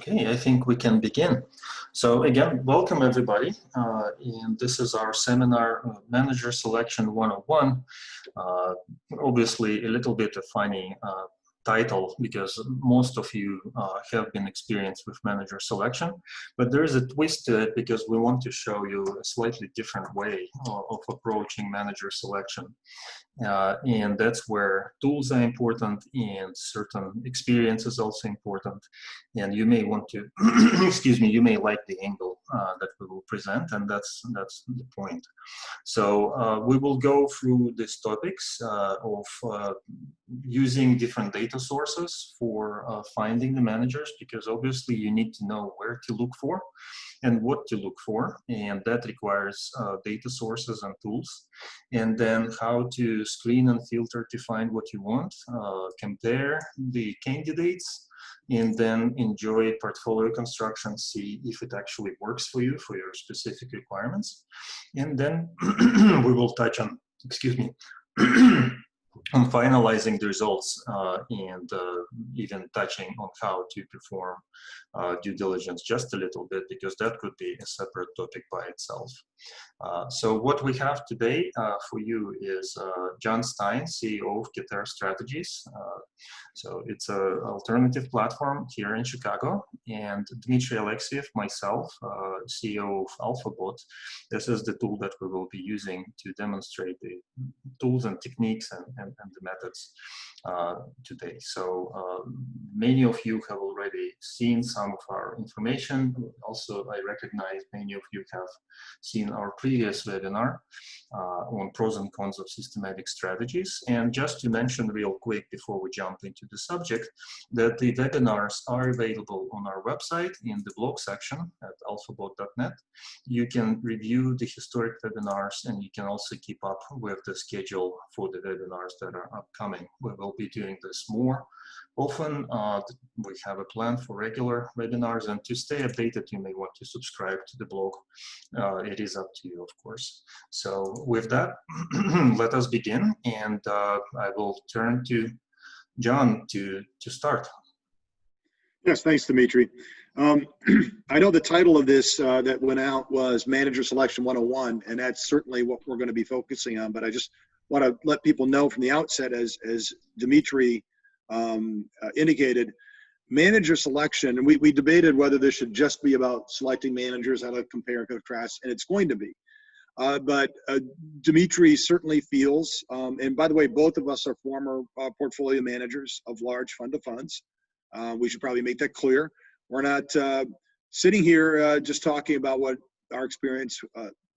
Okay, I think we can begin. So again, welcome everybody. And this is our seminar, Manager Selection 101. Obviously a little bit of funny title because most of you have been experienced with manager selection, but there is a twist to it because we want to show you a slightly different way of approaching manager selection. And that's where tools are important and certain experience is also important. And you may want to, excuse me, you may like the angle that we will present, and that's the point. So we will go through these topics of using different data sources for finding the managers, because obviously you need to know where to look for and what to look for, and that requires data sources and tools, and then how to screen and filter to find what you want, compare the candidates, and then enjoy portfolio construction, see if it actually works for you, for your specific requirements. And then we will touch on, excuse me, on finalizing the results and even touching on how to perform due diligence just a little bit, because that could be a separate topic by itself. So what we have today for you is John Stein, CEO of Kettera Strategies. So it's an alternative platform here in Chicago, and Dmitri, Alexeev, myself, CEO of AlphaBot. This is the tool that we will be using to demonstrate the tools and techniques and the methods today. So many of you have already seen some of our information. Also, I recognize many of you have seen our previous webinar on pros and cons of systematic strategies. And just to mention real quick before we jump into the subject, that the webinars are available on our website in the blog section at alphabot.net. You can review the historic webinars, and you can also keep up with the schedule for the webinars that are upcoming. We will be doing this more often. We have a plan for regular webinars, and to stay updated, you may want to subscribe to the blog. It is up to you, of course. So with that, let us begin, and I will turn to John to start. Yes, thanks, Dmitri. I know the title of this that went out was Manager Selection 101, and that's certainly what we're going to be focusing on, but I just want to let people know from the outset, as Dmitri indicated, manager selection, and we debated whether this should just be about selecting managers, how to compare and contrast, and it's going to be. But Dmitri certainly feels, and by the way, both of us are former portfolio managers of large fund of funds. We should probably make that clear. We're not sitting here just talking about what our experience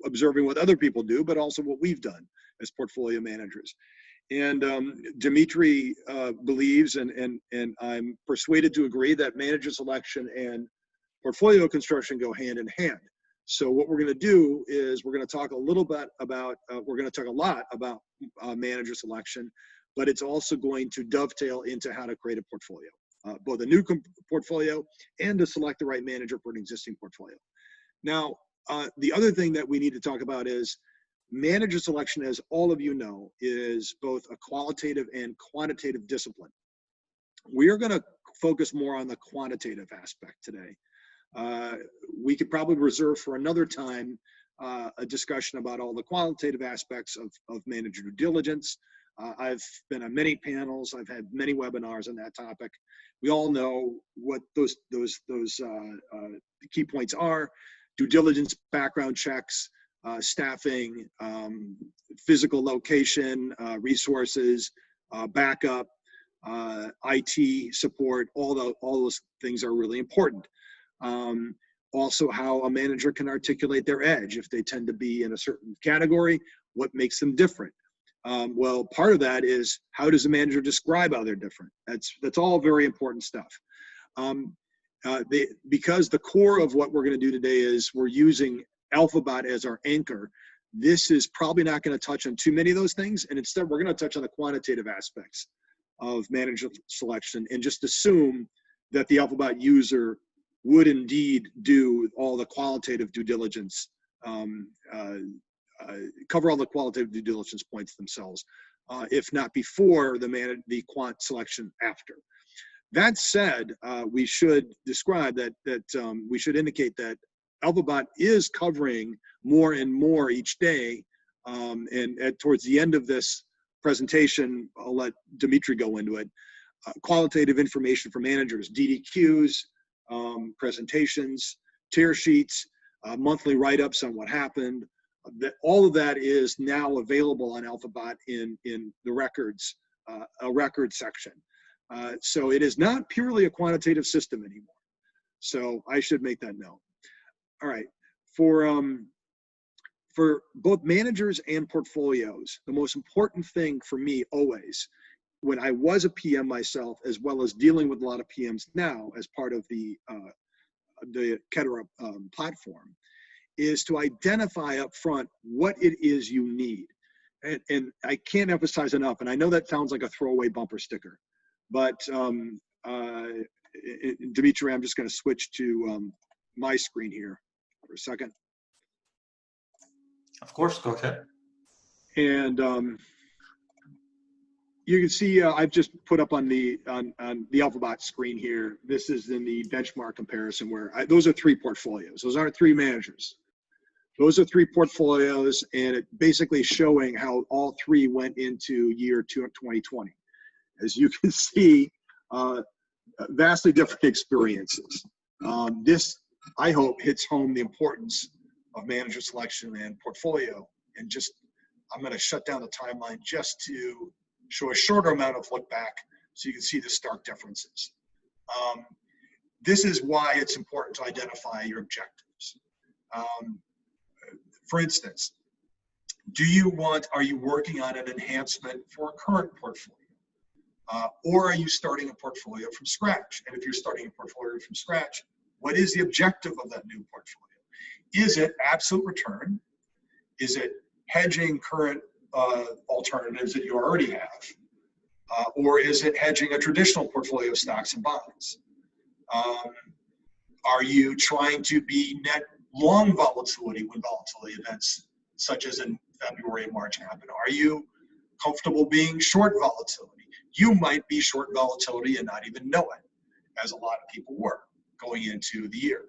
observing what other people do, but also what we've done as portfolio managers. And Dmitri believes, and I'm persuaded to agree, that manager selection and portfolio construction go hand in hand. So what we're going to do is we're going to talk a little bit about, we're going to talk a lot about manager selection, but it's also going to dovetail into how to create a portfolio, both a new portfolio and to select the right manager for an existing portfolio. Now, the other thing that we need to talk about is manager selection, as all of you know, is both a qualitative and quantitative discipline. We are going to focus more on the quantitative aspect today. We could probably reserve for another time a discussion about all the qualitative aspects of manager due diligence. I've been on many panels. I've had many webinars on that topic. We all know what those key points are: due diligence, background checks, staffing, physical location, resources, backup, IT support. All those things are really important. Also, how a manager can articulate their edge. If they tend to be in a certain category, what makes them different? Well, part of that is, how does a manager describe how they're different? That's all very important stuff. Because the core of what we're going to do today is we're using AlphaBot as our anchor, this is probably not going to touch on too many of those things, and instead we're going to touch on the quantitative aspects of manager selection and just assume that the AlphaBot user would indeed do all the qualitative due diligence, cover all the qualitative due diligence points themselves, if not before the quant selection, after. That said, we should describe that we should indicate that AlphaBot is covering more and more each day. Towards the end of this presentation, I'll let Dmitri go into it. Qualitative information for managers, DDQs, presentations, tear sheets, monthly write-ups on what happened. All of that is now available on AlphaBot in the records, a record section. So it is not purely a quantitative system anymore. So I should make that note. All right, for both managers and portfolios, the most important thing for me always, when I was a PM myself, as well as dealing with a lot of PMs now as part of the Kettera platform, is to identify up front what it is you need. And I can't emphasize enough, and I know that sounds like a throwaway bumper sticker, but Dmitri, I'm just going to switch to my screen here for a second. Of course, go ahead. And you can see I've just put up on the AlphaBot screen here. This is in the benchmark comparison where those are 3 portfolios. Those aren't 3 managers. Those are 3 portfolios, and it basically showing how all 3 went into year 2020. As you can see, vastly different experiences. This, I hope, hits home the importance of manager selection and portfolio. And just, I'm going to shut down the timeline just to show a shorter amount of look back so you can see the stark differences. This is why it's important to identify your objectives. For instance, are you working on an enhancement for a current portfolio? Or are you starting a portfolio from scratch? And if you're starting a portfolio from scratch, what is the objective of that new portfolio? Is it absolute return? Is it hedging current alternatives that you already have? Or is it hedging a traditional portfolio of stocks and bonds? Are you trying to be net long volatility when volatility events such as in February and March happen? Are you comfortable being short volatility? You might be short volatility and not even know it, as a lot of people were going into the year.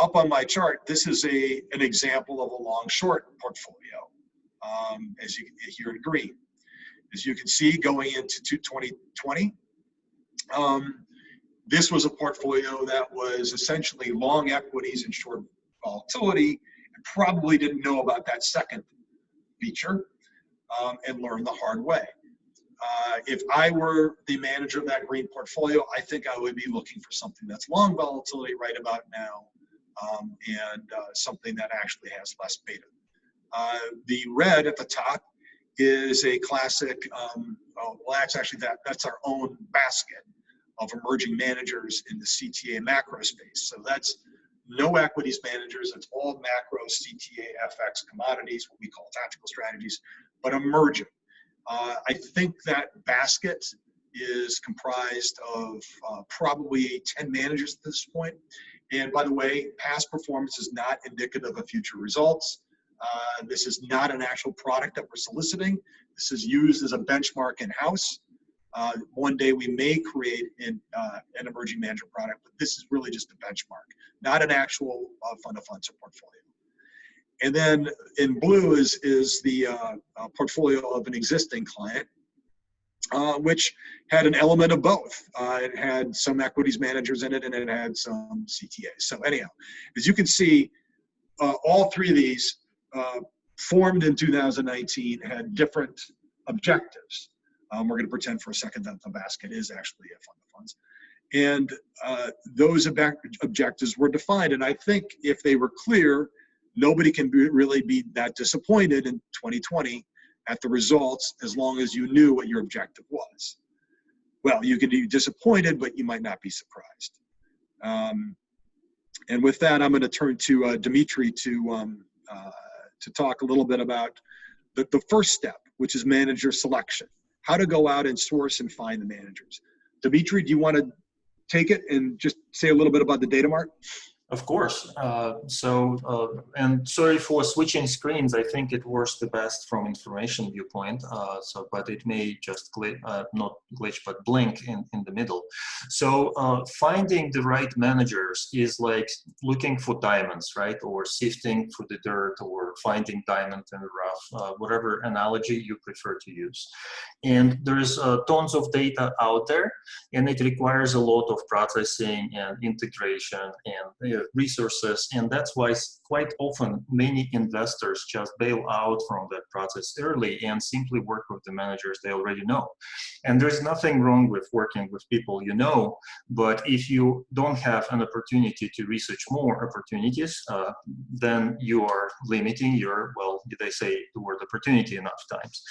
Up on my chart, this is an example of a long-short portfolio, as you can here in green. As you can see, going into 2020, this was a portfolio that was essentially long equities and short volatility, and probably didn't know about that second feature and learned the hard way. If I were the manager of that green portfolio, I think I would be looking for something that's long volatility right about now, and something that actually has less beta. The red at the top is a classic, well, that's our own basket of emerging managers in the CTA macro space. So that's no equities managers, it's all macro CTA FX commodities, what we call tactical strategies, but emerging. I think that basket is comprised of probably 10 managers at this point. And by the way, past performance is not indicative of future results. This is not an actual product that we're soliciting. This is used as a benchmark in-house. One day we may create an emerging manager product, but this is really just a benchmark, not an actual fund of funds or portfolio. And then in blue is the portfolio of an existing client, which had an element of both. It had some equities managers in it, and it had some CTAs. So anyhow, as you can see, all 3 of these formed in 2019 had different objectives. We're going to pretend for a second that the basket is actually a fund of funds. And those objectives were defined. And I think if they were clear, nobody can really be that disappointed in 2020 at the results as long as you knew what your objective was. Well, you could be disappointed, but you might not be surprised. And with that, I'm going to turn to Dmitri to talk a little bit about the first step, which is manager selection. How to go out and source and find the managers. Dmitri, do you want to take it and just say a little bit about the data mart? Of course. And sorry for switching screens. I think it works the best from information viewpoint. But it may just not glitch, but blink in the middle. So finding the right managers is like looking for diamonds, right? Or sifting through the dirt, or finding diamond in the rough, whatever analogy you prefer to use. And there's tons of data out there, and it requires a lot of processing and integration and resources, and that's why quite often many investors just bail out from that process early and simply work with the managers they already know. And there's nothing wrong with working with people you know, but if you don't have an opportunity to research more opportunities, then you are limiting your, well, they say the word opportunity enough times.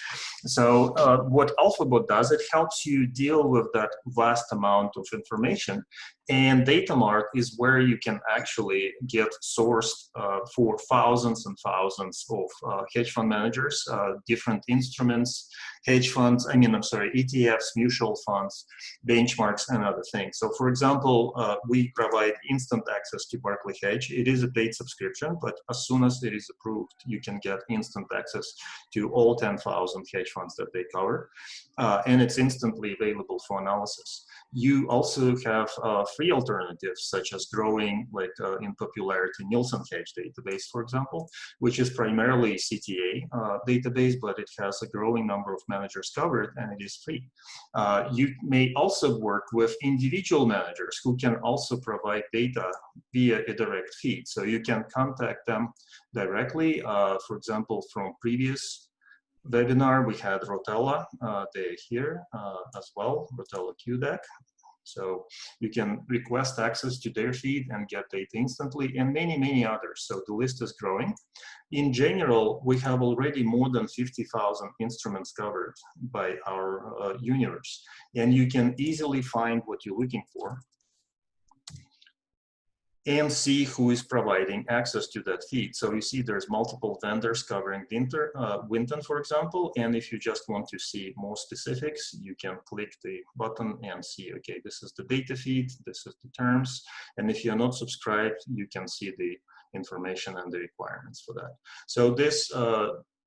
So what AlphaBot does, it helps you deal with that vast amount of information. And data mart is where you can actually get sourced for thousands and thousands of hedge fund managers, different instruments, ETFs, mutual funds, benchmarks, and other things. So for example, we provide instant access to Barclay Hedge. It is a paid subscription, but as soon as it is approved, you can get instant access to all 10,000 hedge funds that they cover. And it's instantly available for analysis. You also have free alternatives, such as growing, like in popularity, Nielsen Hedge database, for example, which is primarily CTA database, but it has a growing number of managers covered, and it is free. You may also work with individual managers who can also provide data via a direct feed. So you can contact them directly. For example, from previous webinar, we had Rotella, they're here as well, Rotella QDEC. So you can request access to their feed and get data instantly, and many, many others. So the list is growing. In general, we have already more than 50,000 instruments covered by our universe, and you can easily find what you're looking for and see who is providing access to that feed. So you see there's multiple vendors covering Winton, for example, and if you just want to see more specifics, you can click the button and see, okay, this is the data feed, this is the terms, and if you're not subscribed, you can see the information and the requirements for that. So this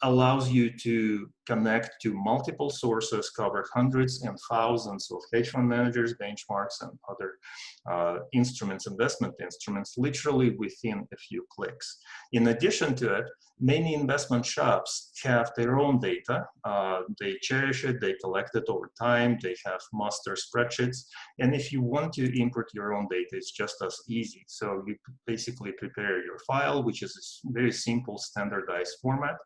allows you to connect to multiple sources, cover hundreds and thousands of hedge fund managers, benchmarks, and other instruments, investment instruments, literally within a few clicks. In addition to it, many investment shops have their own data. They cherish it, they collect it over time, they have master spreadsheets. And if you want to import your own data, it's just as easy. So you basically prepare your file, which is a very simple standardized format,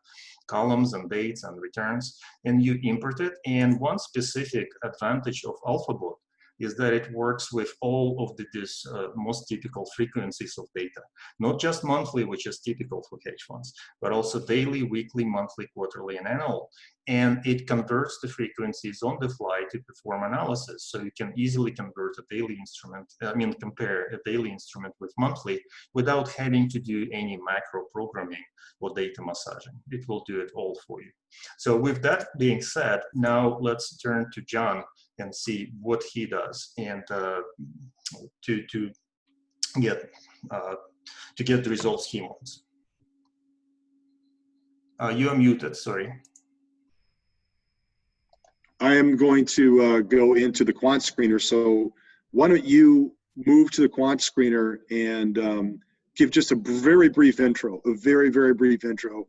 columns and dates and returns, and you import it. And one specific advantage of AlphaBot is that it works with all of these most typical frequencies of data, not just monthly, which is typical for hedge funds, but also daily, weekly, monthly, quarterly, and annual. And it converts the frequencies on the fly to perform analysis. So you can easily convert a daily instrument, compare a daily instrument with monthly without having to do any macro programming or data massaging. It will do it all for you. So with that being said, now let's turn to John and see what he does, and to get the results he wants. You are muted, sorry. I am going to go into the quant screener. So why don't you move to the quant screener and give just a very brief intro, very brief intro,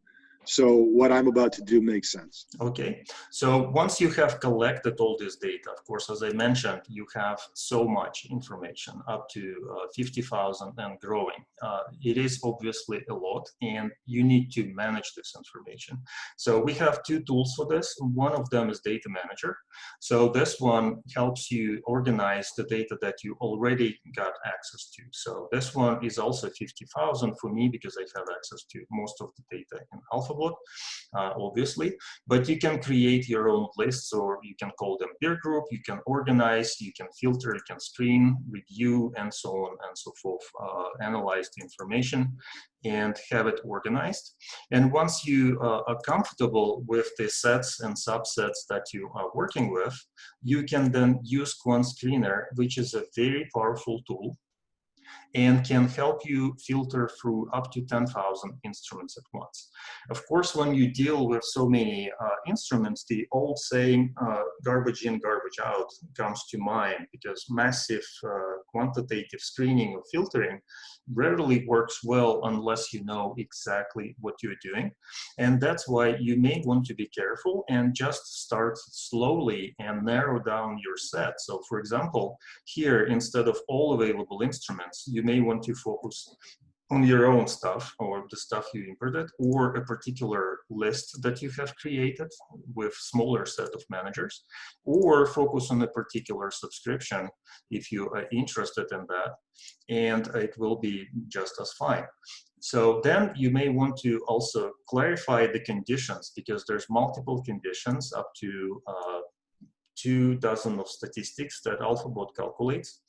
so what I'm about to do makes sense. Okay, so once you have collected all this data, of course, as I mentioned, you have so much information, up to 50,000 and growing. It is obviously a lot, and you need to manage this information. So we have two tools for this. One of them is Data Manager. So this one helps you organize the data that you already got access to. So this one is also 50,000 for me because I have access to most of the data in AlphaBot. Obviously, but you can create your own lists, or you can call them peer group, you can organize, you can filter, you can screen, review, and so on and so forth, analyze the information and have it organized. And once you are comfortable with the sets and subsets that you are working with, you can then use Quant Screener, which is a very powerful tool. and can help you filter through up to 10,000 instruments at once. Of course, when you deal with so many instruments, the old saying, garbage in, garbage out, comes to mind, because massive quantitative screening or filtering rarely works well unless you know exactly what you're doing. And that's why you may want to be careful and just start slowly and narrow down your set. So for example, here, instead of all available instruments, you may want to focus on your own stuff or the stuff you imported, or a particular list that you have created with smaller set of managers, or focus on a particular subscription if you are interested in that, and it will be just as fine. So then you may want to also clarify the conditions, because there's multiple conditions, up to 24 of statistics that AlphaBot calculates.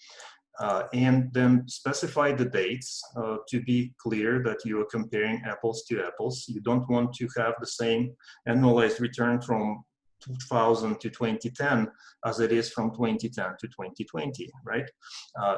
And then specify the dates to be clear that you are comparing apples to apples. You don't want to have the same annualized return from 2000 to 2010 as it is from 2010 to 2020, right?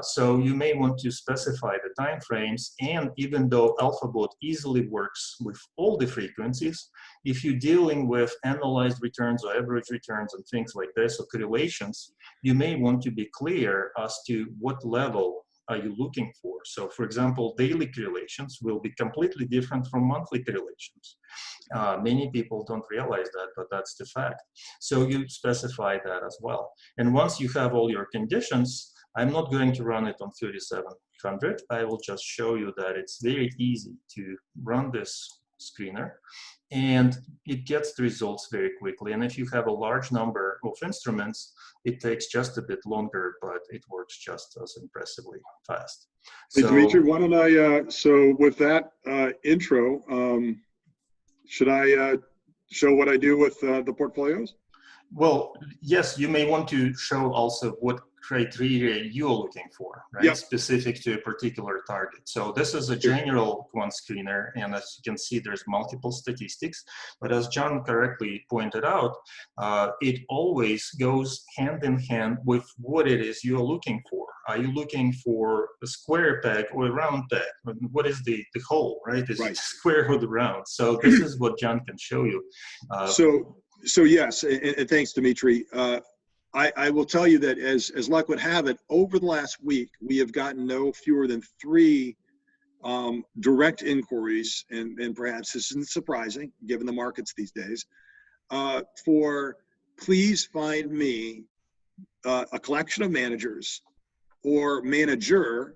So you may want to specify the time frames, and even though AlphaBot easily works with all the frequencies, if you're dealing with annualized returns or average returns and things like this, or correlations, you may want to be clear as to what level are you looking for. So for example, daily correlations will be completely different from monthly correlations. Many people don't realize that, but that's the fact. So you specify that as well. And once you have all your conditions, I'm not going to run it on 3700. I will just show you that it's very easy to run this screener, and it gets the results very quickly. And if you have a large number of instruments, it takes just a bit longer, but it works just as impressively fast. Hey, So, Dmitri, why don't I, so with that intro, should I show what I do with the portfolios? well, yes, you may want to show also what criteria you're looking for, right? Yep. Specific to a particular target. So this is a general quant screener, and as you can see, there's multiple statistics. But as John correctly pointed out, it always goes hand in hand with what it is you're looking for. Are you looking for a square peg or a round peg? What is the hole, right? Is it square or the round? So this is what John can show you. So yes, and thanks, Dmitri. I will tell you that as luck would have it, over the last week, we have gotten no fewer than 3 direct inquiries, and perhaps this isn't surprising given the markets these days, for please find me a collection of managers or manager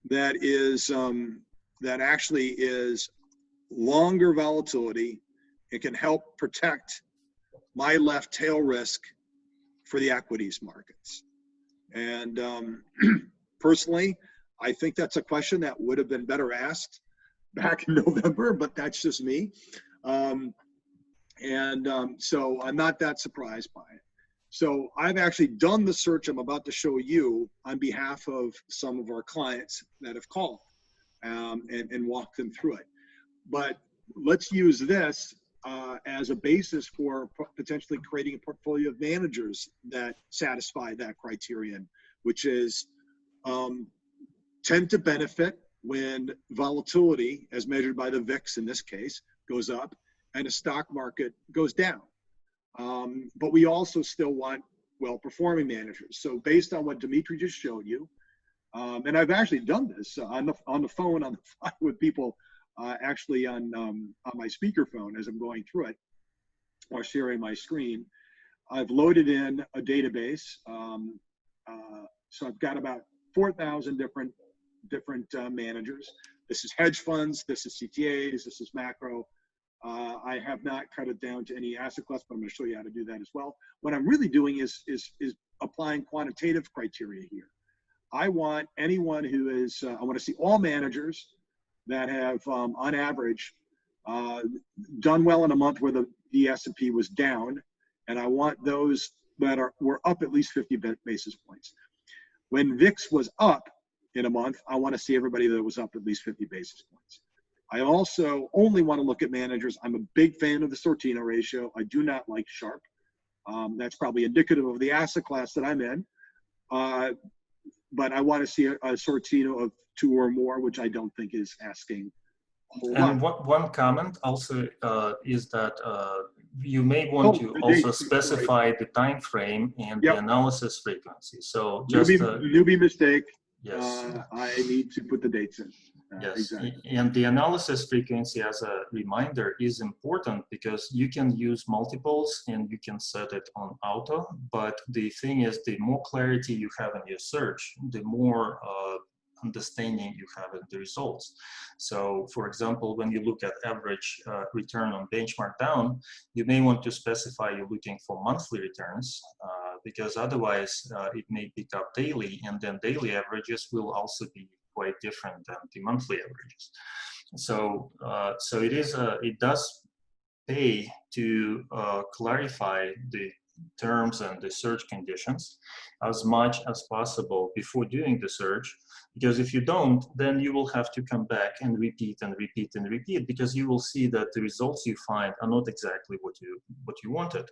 that is that actually is longer volatility and can help protect my left tail risk for the equities markets. And personally, I think that's a question that would have been better asked back in November, but that's just me. So I'm not that surprised by it. So I've actually done the search I'm about to show you on behalf of some of our clients that have called and walked them through it. But let's use this as a basis for potentially creating a portfolio of managers that satisfy that criterion, which is tend to benefit when volatility, as measured by the VIX in this case, goes up and the stock market goes down. But we also still want well-performing managers. So based on what Dmitri just showed you, and I've actually done this on the phone with people actually on my speakerphone as I'm going through it or sharing my screen. I've loaded in a database. So I've got about 4,000 different managers. This is hedge funds, this is CTAs, this is macro. I have not cut it down to any asset class, but I'm going to show you how to do that as well. What I'm really doing is applying quantitative criteria here. I want anyone who is, I want to see all managers that have, on average, done well in a month where the S&P was down, and I want those that were up at least 50 basis points. When VIX was up in a month, I want to see everybody that was up at least 50 basis points. I also only want to look at managers. I'm a big fan of the Sortino ratio. I do not like Sharpe. That's probably indicative of the asset class that I'm in. but I want to see a sortino of 2 or more, which I don't think is asking a whole And lot. one comment also is that you may want to also specify the time frame and the analysis frequency. So just newbie mistake. yes. I need to put the dates in. Yes, exactly. And the analysis frequency as a reminder is important because you can use multiples and you can set it on auto, but the thing is, the more clarity you have in your search, the more understanding you have in the results. So for example, when you look at average return on benchmark down, you may want to specify you're looking for monthly returns because otherwise it may pick up daily, and then daily averages will also be quite different than the monthly averages. So, it does pay to clarify the terms and the search conditions as much as possible before doing the search, because if you don't, then you will have to come back and repeat and repeat and repeat, because you will see that the results you find are not exactly what you wanted,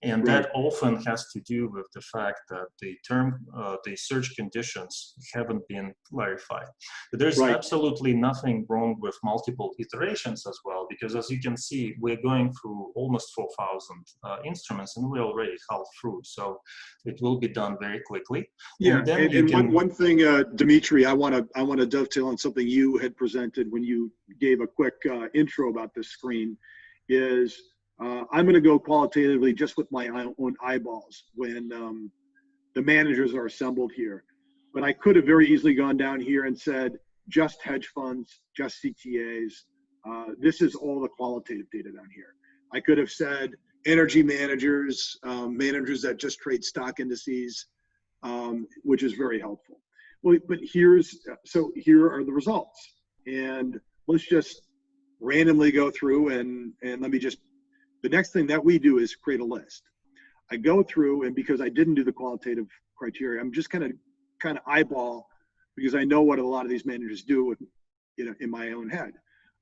and that often has to do with the fact that the search conditions haven't been clarified. But there's absolutely nothing wrong with multiple iterations as well, because as you can see, we're going through almost 4,000 instruments, and we're already half through, so it will be done very quickly. Yeah, and one thing, Dmitri, I want to dovetail on something you had presented when you gave a quick intro about this screen. Is I'm going to go qualitatively just with my own eyeballs when the managers are assembled here, but I could have very easily gone down here and said just hedge funds, just CTAs. This is all the qualitative data down here. I could have said energy managers, managers that just trade stock indices, which is very helpful. Well, but here are the results, and let's just randomly go through and let me just, the next thing that we do is create a list. I go through, and because I didn't do the qualitative criteria, I'm just kind of eyeball, because I know what a lot of these managers do with, in my own head.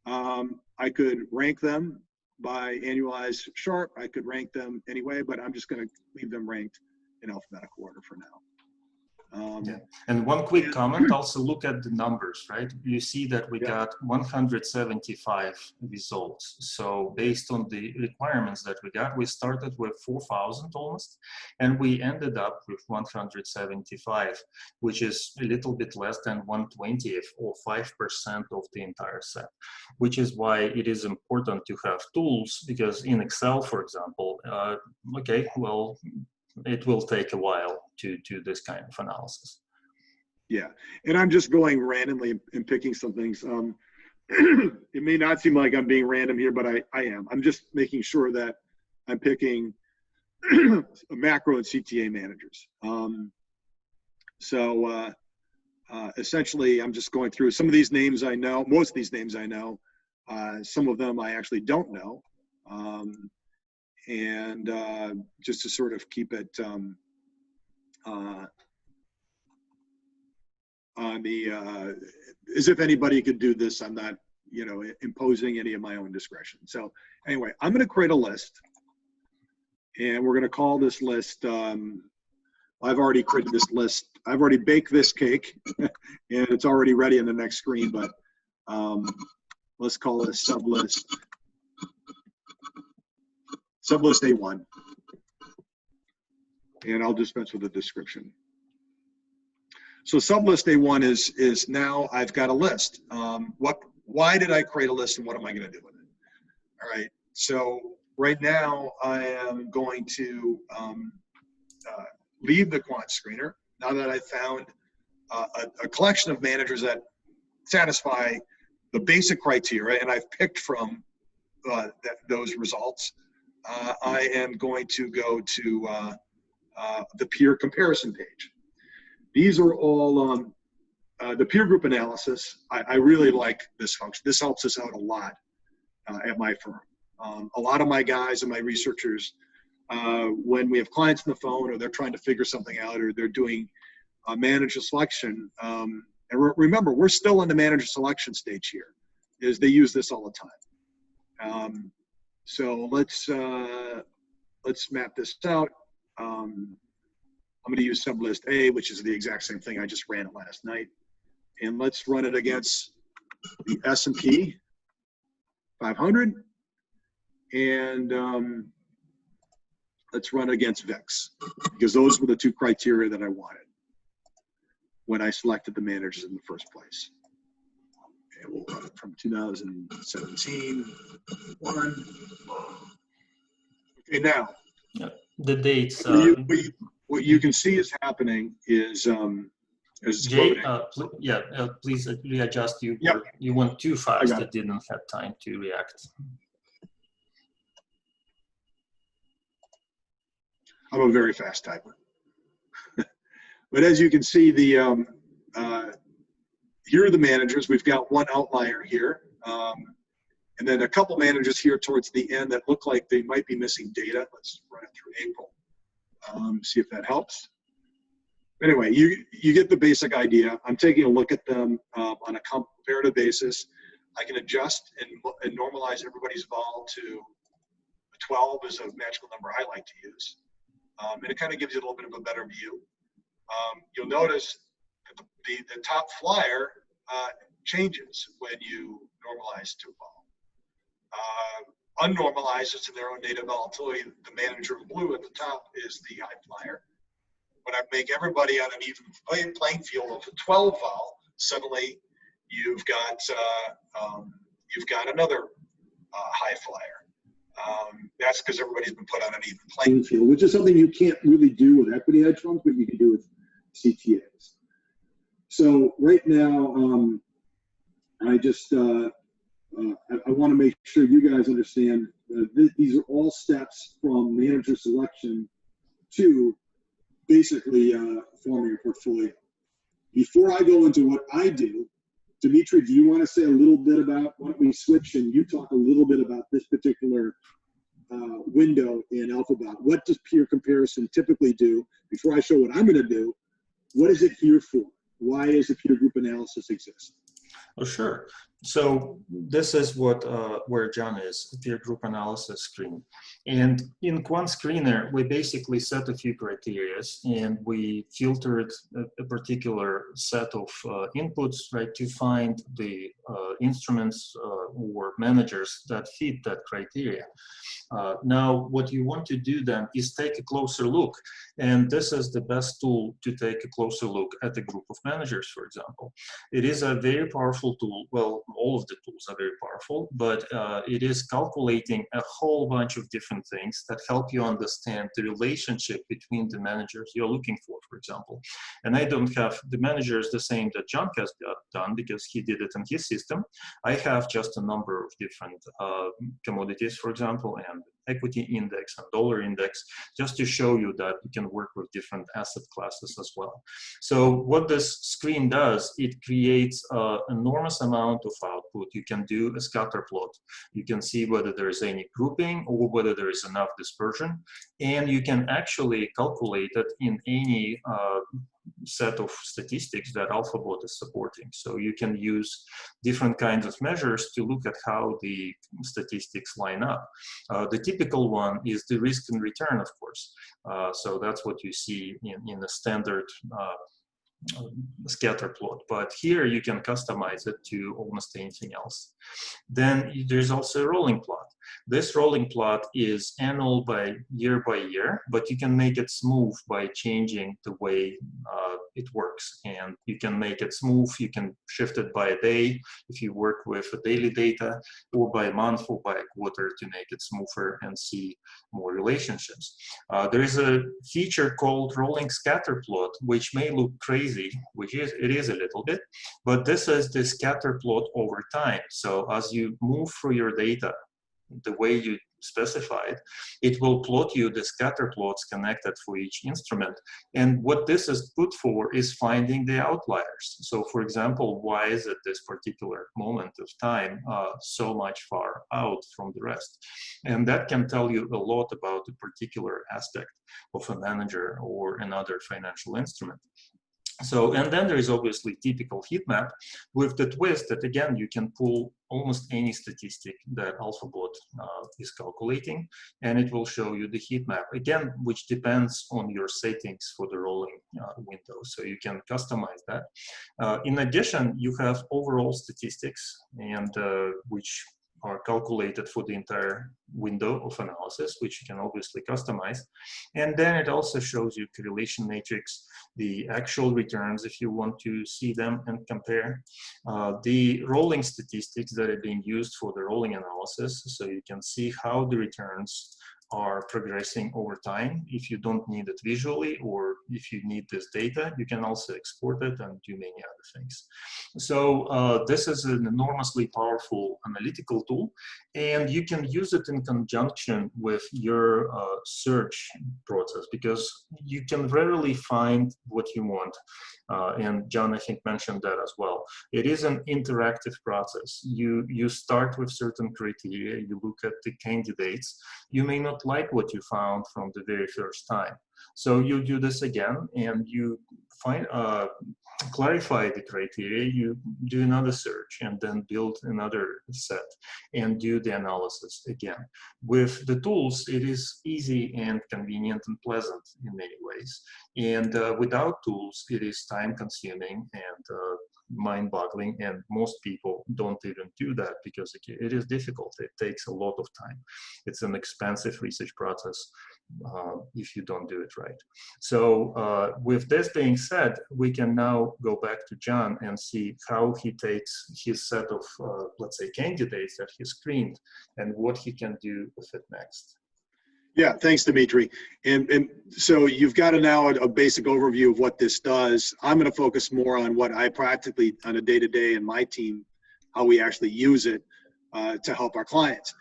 I could rank them by annualized Sharpe. I could rank them anyway, but I'm just going to leave them ranked in alphabetical order for now. And one quick comment, also look at the numbers, right? You see that we got 175 results. So based on the requirements that we got, we started with 4,000 almost, and we ended up with 175, which is a little bit less than 1/20th or 5% of the entire set, which is why it is important to have tools, because in Excel, for example, it will take a while to do this kind of analysis. Yeah, and I'm just going randomly and picking some things. It may not seem like I'm being random here, but I am. I'm just making sure that I'm picking macro and CTA managers. Essentially, I'm just going through some of these names I know. Most of these names I know. Some of them I actually don't know. And just to sort of keep it on the as if anybody could do this. I'm not, imposing any of my own discretion. So anyway, I'm going to create a list, and we're going to call this list. I've already created this list. I've already baked this cake, and it's already ready on the next screen. But let's call it a sublist. Sublist A1, and I'll dispense with the description. So sublist A1 is now I've got a list. Why did I create a list, and what am I going to do with it? All right. So right now I am going to leave the quant screener now that I found a collection of managers that satisfy the basic criteria, and I've picked from those results. I am going to go to the peer comparison page. These are all the peer group analysis. I really like this function. This helps us out a lot at my firm. A lot of my guys and my researchers, when we have clients on the phone, or they're trying to figure something out, or they're doing manager selection, and remember, we're still in the manager selection stage here, is they use this all the time. So let's map this out. I'm going to use sublist A, which is the exact same thing. I just ran it last night. And let's run it against the S&P 500. And let's run it against VIX, because those were the two criteria that I wanted when I selected the managers in the first place. And we'll run it from 2017, 1. Okay, now. The dates. What you can see is happening is it's Jay, loading. please readjust. You Yep. you went too fast. It didn't have time to react. I'm a very fast typer. But as you can see, the here are the managers. We've got one outlier here, and then a couple managers here towards the end that look like they might be missing data. Let's run it through April. See if that helps. Anyway, you get the basic idea. I'm taking a look at them on a comparative basis. I can adjust and normalize everybody's vol to 12 is a magical number I like to use. And it kind of gives you a little bit of a better view. You'll notice that the top flyer changes when you normalize to vol. Unnormalizes to their own native volatility. The manager in blue at the top is the high flyer. When I make everybody on an even playing field of a 12 vol, suddenly you've got another high flyer. That's because everybody's been put on an even playing field, which is something you can't really do with equity hedge funds, but you can do with CTAs. So right now, I just I want to make sure you guys understand these are all steps from manager selection to basically forming your portfolio. Before I go into what I do, Dmitri, do you want to say a little bit about, why don't we switch and you talk a little bit about this particular window in AlphaBot? What does peer comparison typically do? Before I show what I'm going to do, what is it here for? Why does the peer group analysis exist? Oh, sure. So this is what where John is, the peer group analysis screen. And in Quant Screener, we basically set a few criteria and we filtered a particular set of inputs, right, to find the instruments or managers that fit that criteria. Now, what you want to do then is take a closer look. And this is the best tool to take a closer look at a group of managers, for example. It is a very powerful tool. Well, all of the tools are very powerful, but it is calculating a whole bunch of different things that help you understand the relationship between the managers you're looking for example. And I don't have the managers the same that John has done because he did it in his system. I have just a number of different commodities, for example, and equity index and dollar index, just to show you that you can work with different asset classes as well. So what this screen does, it creates an enormous amount of output. You can do a scatter plot. You can see whether there is any grouping or whether there is enough dispersion. And you can actually calculate it in any set of statistics that AlphaBot is supporting. So you can use different kinds of measures to look at how the statistics line up. The typical one is the risk and return, of course. So that's what you see in the standard scatter plot, but here you can customize it to almost anything else. Then there's also a rolling plot. This rolling plot is annual by year, but you can make it smooth by changing the way it works. And you can make it smooth, you can shift it by a day if you work with daily data, or by a month or by a quarter to make it smoother and see more relationships. There is a feature called rolling scatter plot, which may look crazy, it is a little bit, but this is the scatter plot over time. So as you move through your data the way you specified, it will plot you the scatter plots connected for each instrument. And what this is good for is finding the outliers. So for example, why is it this particular moment of time so much far out from the rest? And that can tell you a lot about a particular aspect of a manager or another financial instrument. So, and then there is obviously typical heat map with the twist that again, you can pull almost any statistic that AlphaBot is calculating, and it will show you the heat map, again, which depends on your settings for the rolling window, so you can customize that. In addition, you have overall statistics, and which are calculated for the entire window of analysis, which you can obviously customize. And then it also shows you correlation matrix, the actual returns if you want to see them and compare, the rolling statistics that are being used for the rolling analysis, so you can see how the returns are progressing over time. If you don't need it visually, or if you need this data, you can also export it and do many other things. So this is an enormously powerful analytical tool, and you can use it in conjunction with your search process, because you can rarely find what you want. And John, I think, mentioned that as well. It is an interactive process. You start with certain criteria, you look at the candidates. You may not like what you found from the very first time. So you do this again, and you find clarify the criteria, you do another search, and then build another set and do the analysis again. With the tools, it is easy and convenient and pleasant in many ways. And without tools, it is time consuming and mind-boggling, and most people don't even do that because it is difficult. It takes a lot of time. It's an expensive research process if you don't do it right. So with this being said, we can now go back to John and see how he takes his set of, let's say, candidates that he screened and what he can do with it next. Yeah, thanks, Dmitri. And so you've got now a basic overview of what this does. I'm going to focus more on what I practically, on a day-to-day in my team, how we actually use it to help our clients.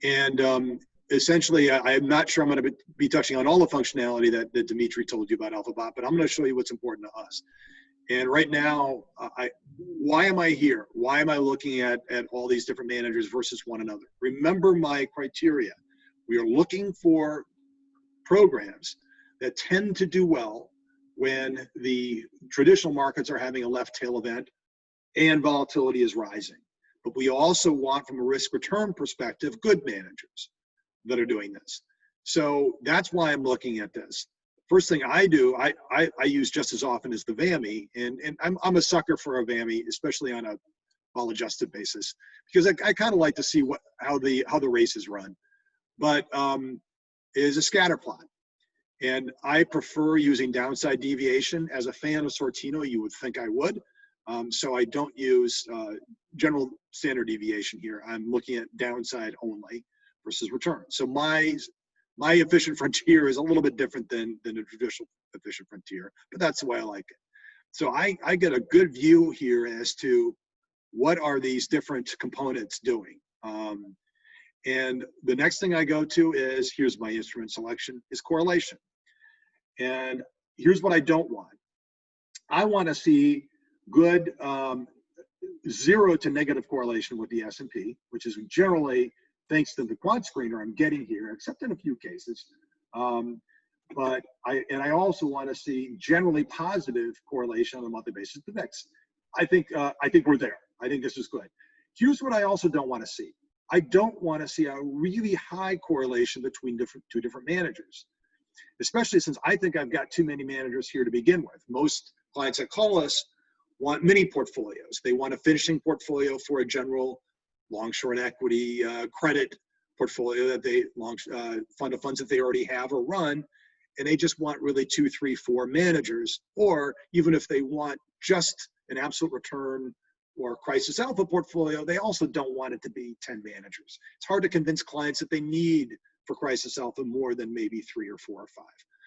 And essentially, I'm not sure I'm going to be touching on all the functionality that Dmitri told you about AlphaBot, but I'm going to show you what's important to us. And right now, why am I here? Why am I looking at all these different managers versus one another? Remember my criteria. We are looking for programs that tend to do well when the traditional markets are having a left tail event and volatility is rising. But we also want, from a risk return perspective, good managers that are doing this. So that's why I'm looking at this. First thing I do, I use just as often as the VAMI, and I'm a sucker for a VAMI, especially on a well-adjusted basis, because I kind of like to see how the races run. But is a scatter plot. And I prefer using downside deviation. As a fan of Sortino, you would think I would. So I don't use general standard deviation here. I'm looking at downside only versus return. So my efficient frontier is a little bit different than a traditional efficient frontier, but that's the way I like it. So I get a good view here as to what are these different components doing. And the next thing I go to is, here's my instrument selection, is correlation. And here's what I don't want. I want to see good 0 to negative correlation with the S&P, which is generally, thanks to the quant screener I'm getting here, except in a few cases. But I also want to see generally positive correlation on a monthly basis to VIX. I think we're there. I think this is good. Here's what I also don't want to see. I don't want to see a really high correlation between two different managers, especially since I think I've got too many managers here to begin with. Most clients that call us want mini portfolios. They want a finishing portfolio for a general long-short equity credit portfolio that they fund of funds that they already have or run, and they just want really 2, 3, 4 managers. Or even if they want just an absolute return or crisis alpha portfolio, they also don't want it to be 10 managers. It's hard to convince clients that they need for crisis alpha more than maybe 3 or 4 or 5.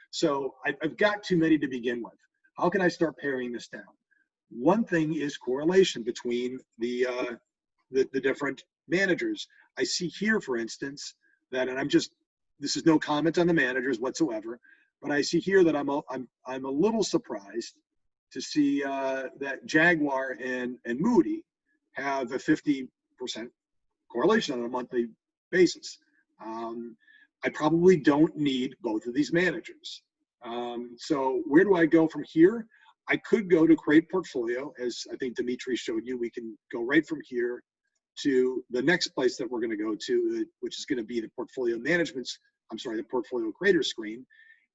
So I've got too many to begin with. How can I start paring this down? One thing is correlation between the different managers. I see here, for instance, that, and this is no comment on the managers whatsoever, but I see here that I'm a little surprised to see that Jaguar and Moody have a 50% correlation on a monthly basis. I probably don't need both of these managers. So where do I go from here? I could go to create portfolio, as I think Dmitri showed you. We can go right from here to the next place that we're going to go to, which is going to be the portfolio the portfolio creator screen.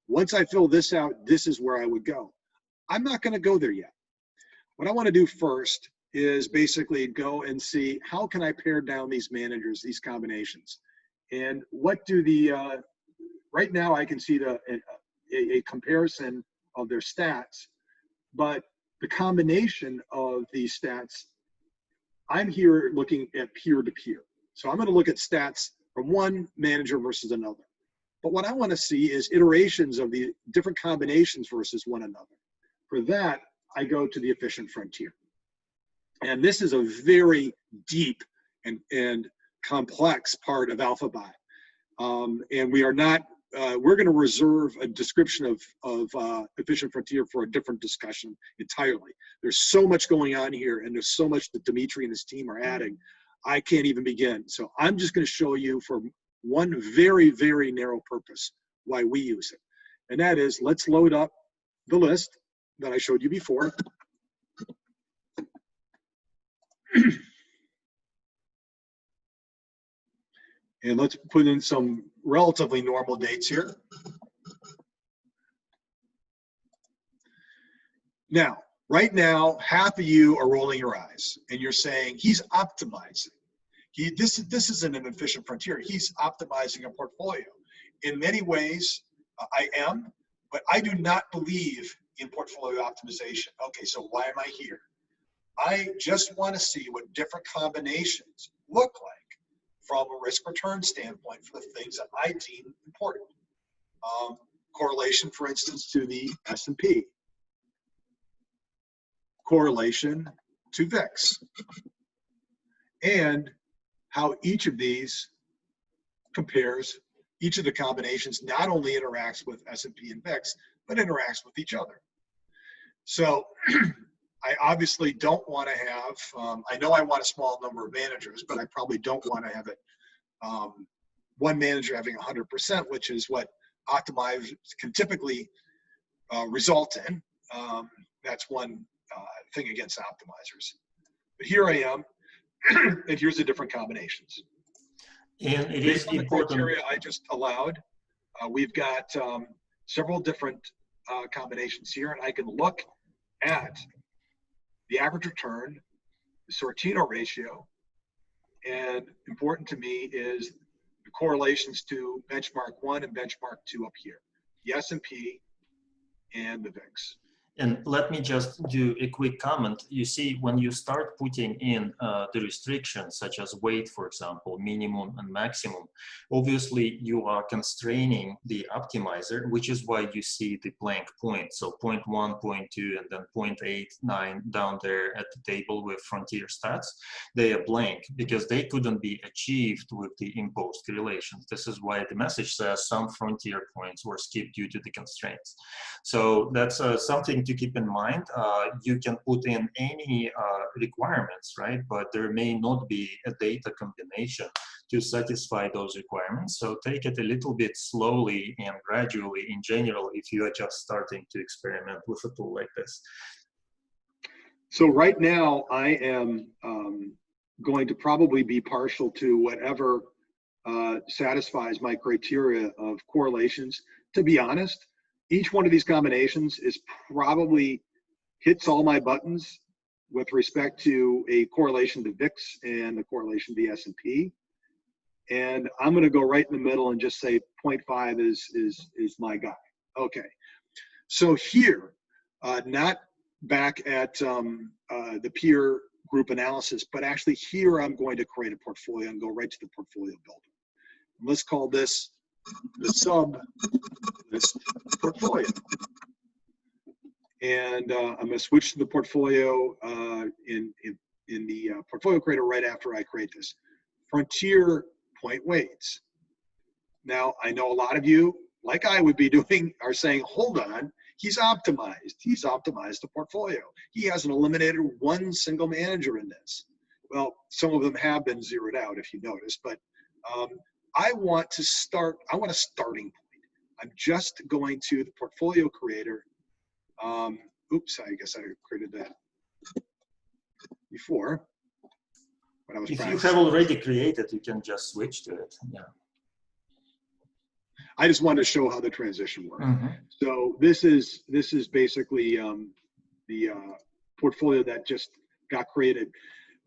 Once I fill this out, this is where I would go. I'm not going to go there yet. What I want to do first is basically go and see how can I pare down these managers, these combinations, and what do the right now I can see a comparison of their stats, but the combination of these stats, I'm here looking at peer to peer. So I'm going to look at stats from one manager versus another. But what I want to see is iterations of the different combinations versus one another. For that, I go to the efficient frontier. And this is a very deep and complex part of AlphaBot. And we are not, we're going to reserve a description of efficient frontier for a different discussion entirely. There's so much going on here, and there's so much that Dmitri and his team are adding. I can't even begin. So I'm just going to show you for one very, very narrow purpose why we use it. And that is, let's load up the list that I showed you before. And let's put in some relatively normal dates here. Now, right now, half of you are rolling your eyes and you're saying, he's optimizing. This isn't an efficient frontier. He's optimizing a portfolio. In many ways, I am, but I do not believe in portfolio optimization. Okay, so why am I here? I just want to see what different combinations look like from a risk return standpoint for the things that I deem important. Correlation, for instance, to the S&P. Correlation to VIX. And how each of these compares, each of the combinations not only interacts with S&P and VIX, but interacts with each other. So I obviously don't want to have, I know I want a small number of managers, but I probably don't want to have it one manager having 100%, which is what optimizers can typically result in. That's one thing against optimizers. But here I am, and here's the different combinations. And it Based is on the important. criteria I just allowed, we've got several different combinations here, and I can look at the average return, the Sortino ratio, and important to me is the correlations to benchmark 1 and benchmark 2 up here, the S&P and the VIX. And let me just do a quick comment. You see, when you start putting in the restrictions, such as weight, for example, minimum and maximum, obviously you are constraining the optimizer, which is why you see the blank point. So 0.1, 0.2, and then 0.89 down there at the table with frontier stats. They are blank because they couldn't be achieved with the imposed correlations. This is why the message says some frontier points were skipped due to the constraints. So that's something to keep in mind. You can put in any requirements, right? But there may not be a data combination to satisfy those requirements. So take it a little bit slowly and gradually in general if you are just starting to experiment with a tool like this. So right now I am going to probably be partial to whatever satisfies my criteria of correlations. To be honest, each one of these combinations is probably hits all my buttons with respect to a correlation to VIX and the correlation to the S&P. And I'm going to go right in the middle and just say 0.5 is my guy. Okay. So here, not back at the peer group analysis, but actually here I'm going to create a portfolio and go right to the portfolio builder. Let's call this the sub list portfolio. And I'm going to switch to the portfolio in the portfolio creator right after I create this. Frontier point weights. Now, I know a lot of you, like I would be doing, are saying, hold on, he's optimized. He's optimized the portfolio. He hasn't eliminated one single manager in this. Well, some of them have been zeroed out, if you notice, but I want a starting point. I'm just going to the portfolio creator. Oops, I guess I created that before. what I was If you practicing. have already created, you can just switch to it. Yeah. I just wanted to show how the transition worked. Mm-hmm. So this is basically the portfolio that just got created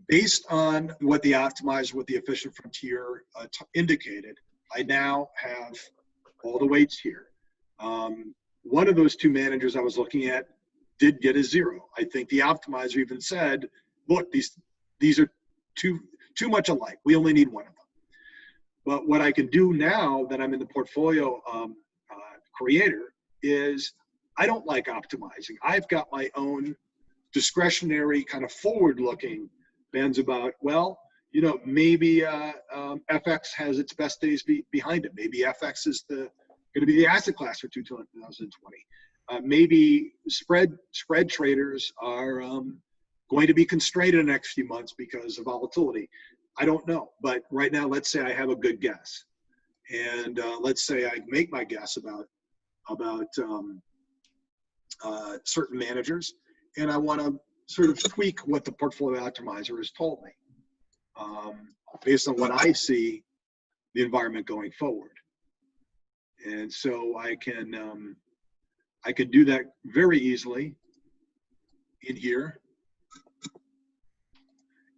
based on what the optimizer with the efficient frontier indicated. I now have all the weights here. One of those two managers I was looking at did get a 0. I think the optimizer even said, look, these are too much alike. We only need one of them. But what I can do now that I'm in the portfolio creator is I don't like optimizing. I've got my own discretionary kind of forward-looking bends about, well, you know, maybe FX has its best days behind it. Maybe FX is going to be the asset class for 2020. Maybe spread traders are going to be constrained in the next few months because of volatility. I don't know, but right now, let's say I have a good guess, and let's say I make my guess about certain managers, and I want to sort of tweak what the portfolio optimizer has told me based on what I see the environment going forward. And so I can do that very easily in here.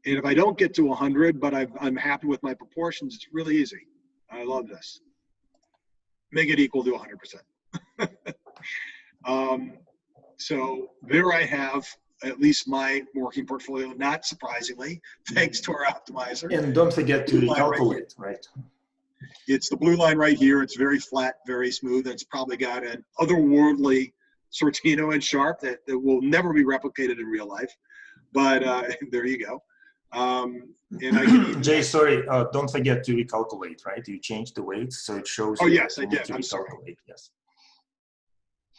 And if I don't get to 100, but I'm happy with my proportions, it's really easy. I love this. Make it equal to 100%. So there I have at least my working portfolio, not surprisingly, thanks to our optimizer. And don't forget to recalculate, right? It's the blue line right here. It's very flat, very smooth. It's probably got an otherworldly Sortino and Sharp that will never be replicated in real life. But there you go. And I can Jay, sorry, don't forget to recalculate, right? You change the weights, so it shows. Oh, you yes, I need did. to I'm sorry. Yes.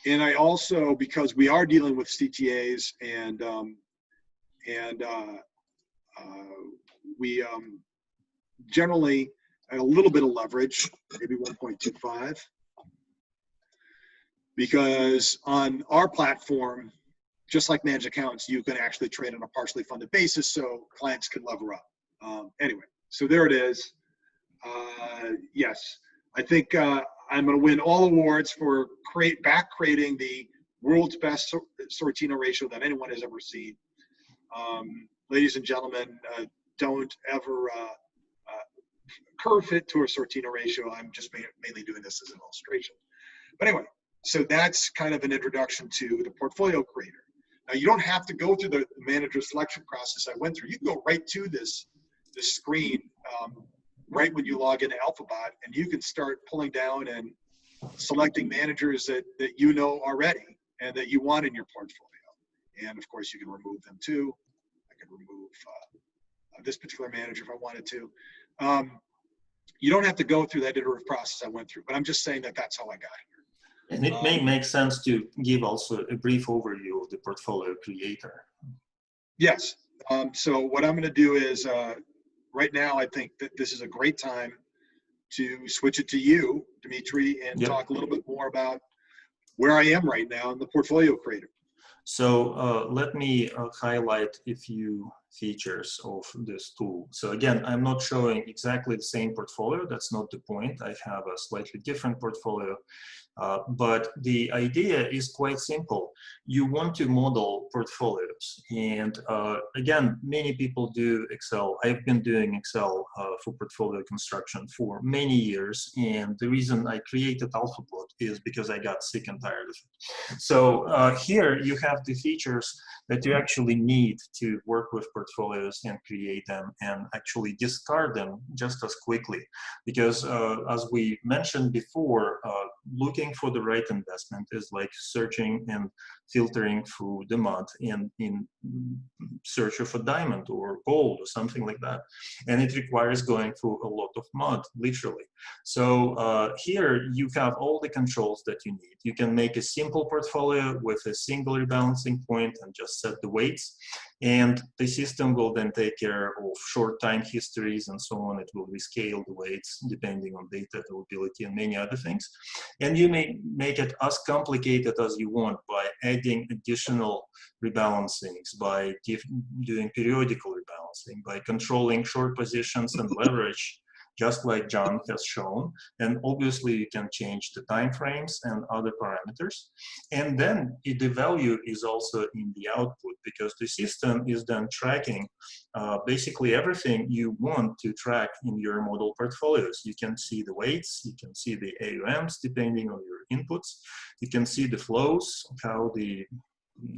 And I also, because we are dealing with CTAs and we generally at a little bit of leverage, maybe 1.25, because on our platform, just like managed accounts, you can actually trade on a partially funded basis, so clients can lever up. Anyway, so there it is. Yes, I think I'm going to win all awards for creating the world's best Sortino ratio that anyone has ever seen. Ladies and gentlemen, don't ever curve fit to a Sortino ratio. I'm just mainly doing this as an illustration. But anyway, so that's kind of an introduction to the portfolio creator. Now, you don't have to go through the manager selection process I went through. You can go right to this screen right when you log into AlphaBot, and you can start pulling down and selecting managers that you know already and that you want in your portfolio. And of course, you can remove them too. I can remove this particular manager if I wanted to. You don't have to go through that iterative process I went through, but I'm just saying that that's how I got here. And it may make sense to give also a brief overview of the portfolio creator. Yes. So what I'm going to do is, right now, I think that this is a great time to switch it to you, Dmitri, and talk a little bit more about where I am right now in the portfolio creator. So let me highlight a few features of this tool. So again, I'm not showing exactly the same portfolio. That's not the point. I have a slightly different portfolio. But the idea is quite simple. You want to model portfolios. And again, many people do Excel. I've been doing Excel for portfolio construction for many years. And the reason I created AlphaBot is because I got sick and tired of it. So here you have the features that you actually need to work with portfolios and create them and actually discard them just as quickly. Because as we mentioned before, looking for the right investment is like searching and filtering through the mud in search of a diamond or gold or something like that. And it requires going through a lot of mud, literally. So here you have all the controls that you need. You can make a simple portfolio with a single rebalancing point and just set the weights. And the system will then take care of short time histories and so on. It will rescale the weights depending on data availability and many other things. And you may make it as complicated as you want by adding additional rebalancings, by doing periodical rebalancing. balancing by controlling short positions and leverage, just like John has shown. And obviously you can change the time frames and other parameters. And then the value is also in the output, because the system is then tracking basically everything you want to track in your model portfolios. You can see the weights, you can see the AUMs depending on your inputs, you can see the flows, how the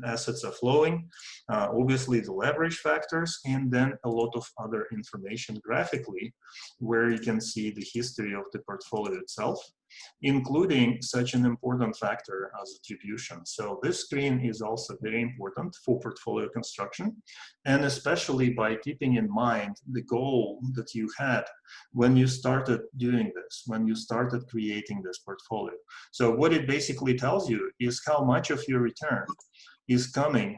assets are flowing, obviously the leverage factors, and then a lot of other information graphically, where you can see the history of the portfolio itself, including such an important factor as attribution. So this screen is also very important for portfolio construction, and especially by keeping in mind the goal that you had when you started doing this, when you started creating this portfolio. So what it basically tells you is how much of your return is coming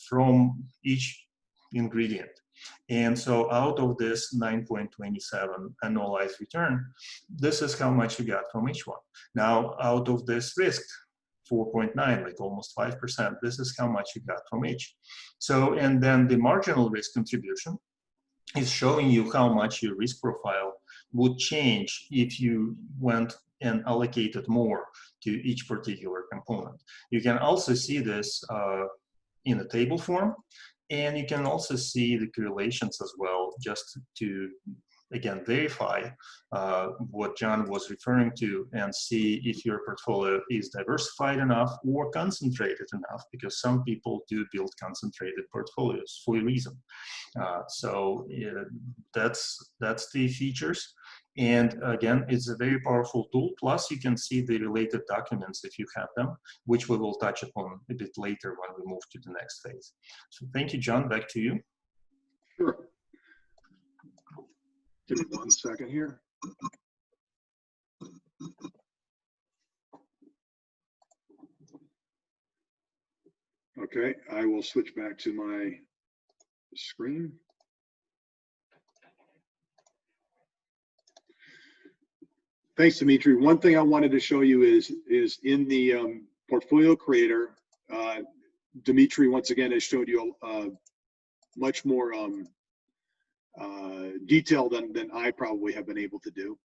from each ingredient. And so out of this 9.27 annualized return, this is how much you got from each one. Now, out of this risk, 4.9, like almost 5%, this is how much you got from each. So, and then the marginal risk contribution is showing you how much your risk profile would change if you went and allocated more to each particular component. You can also see this in a table form, and you can also see the correlations as well, just to, again, verify what John was referring to and see if your portfolio is diversified enough or concentrated enough, because some people do build concentrated portfolios for a reason. So that's the features. And again, it's a very powerful tool. Plus, you can see the related documents if you have them, which we will touch upon a bit later when we move to the next phase. So thank you, John. Back to you. Sure. Give me 1 second here. Okay, I will switch back to my screen. Thanks, Dmitri. One thing I wanted to show you is in the portfolio creator, Dmitri once again has showed you much more detail than I probably have been able to do.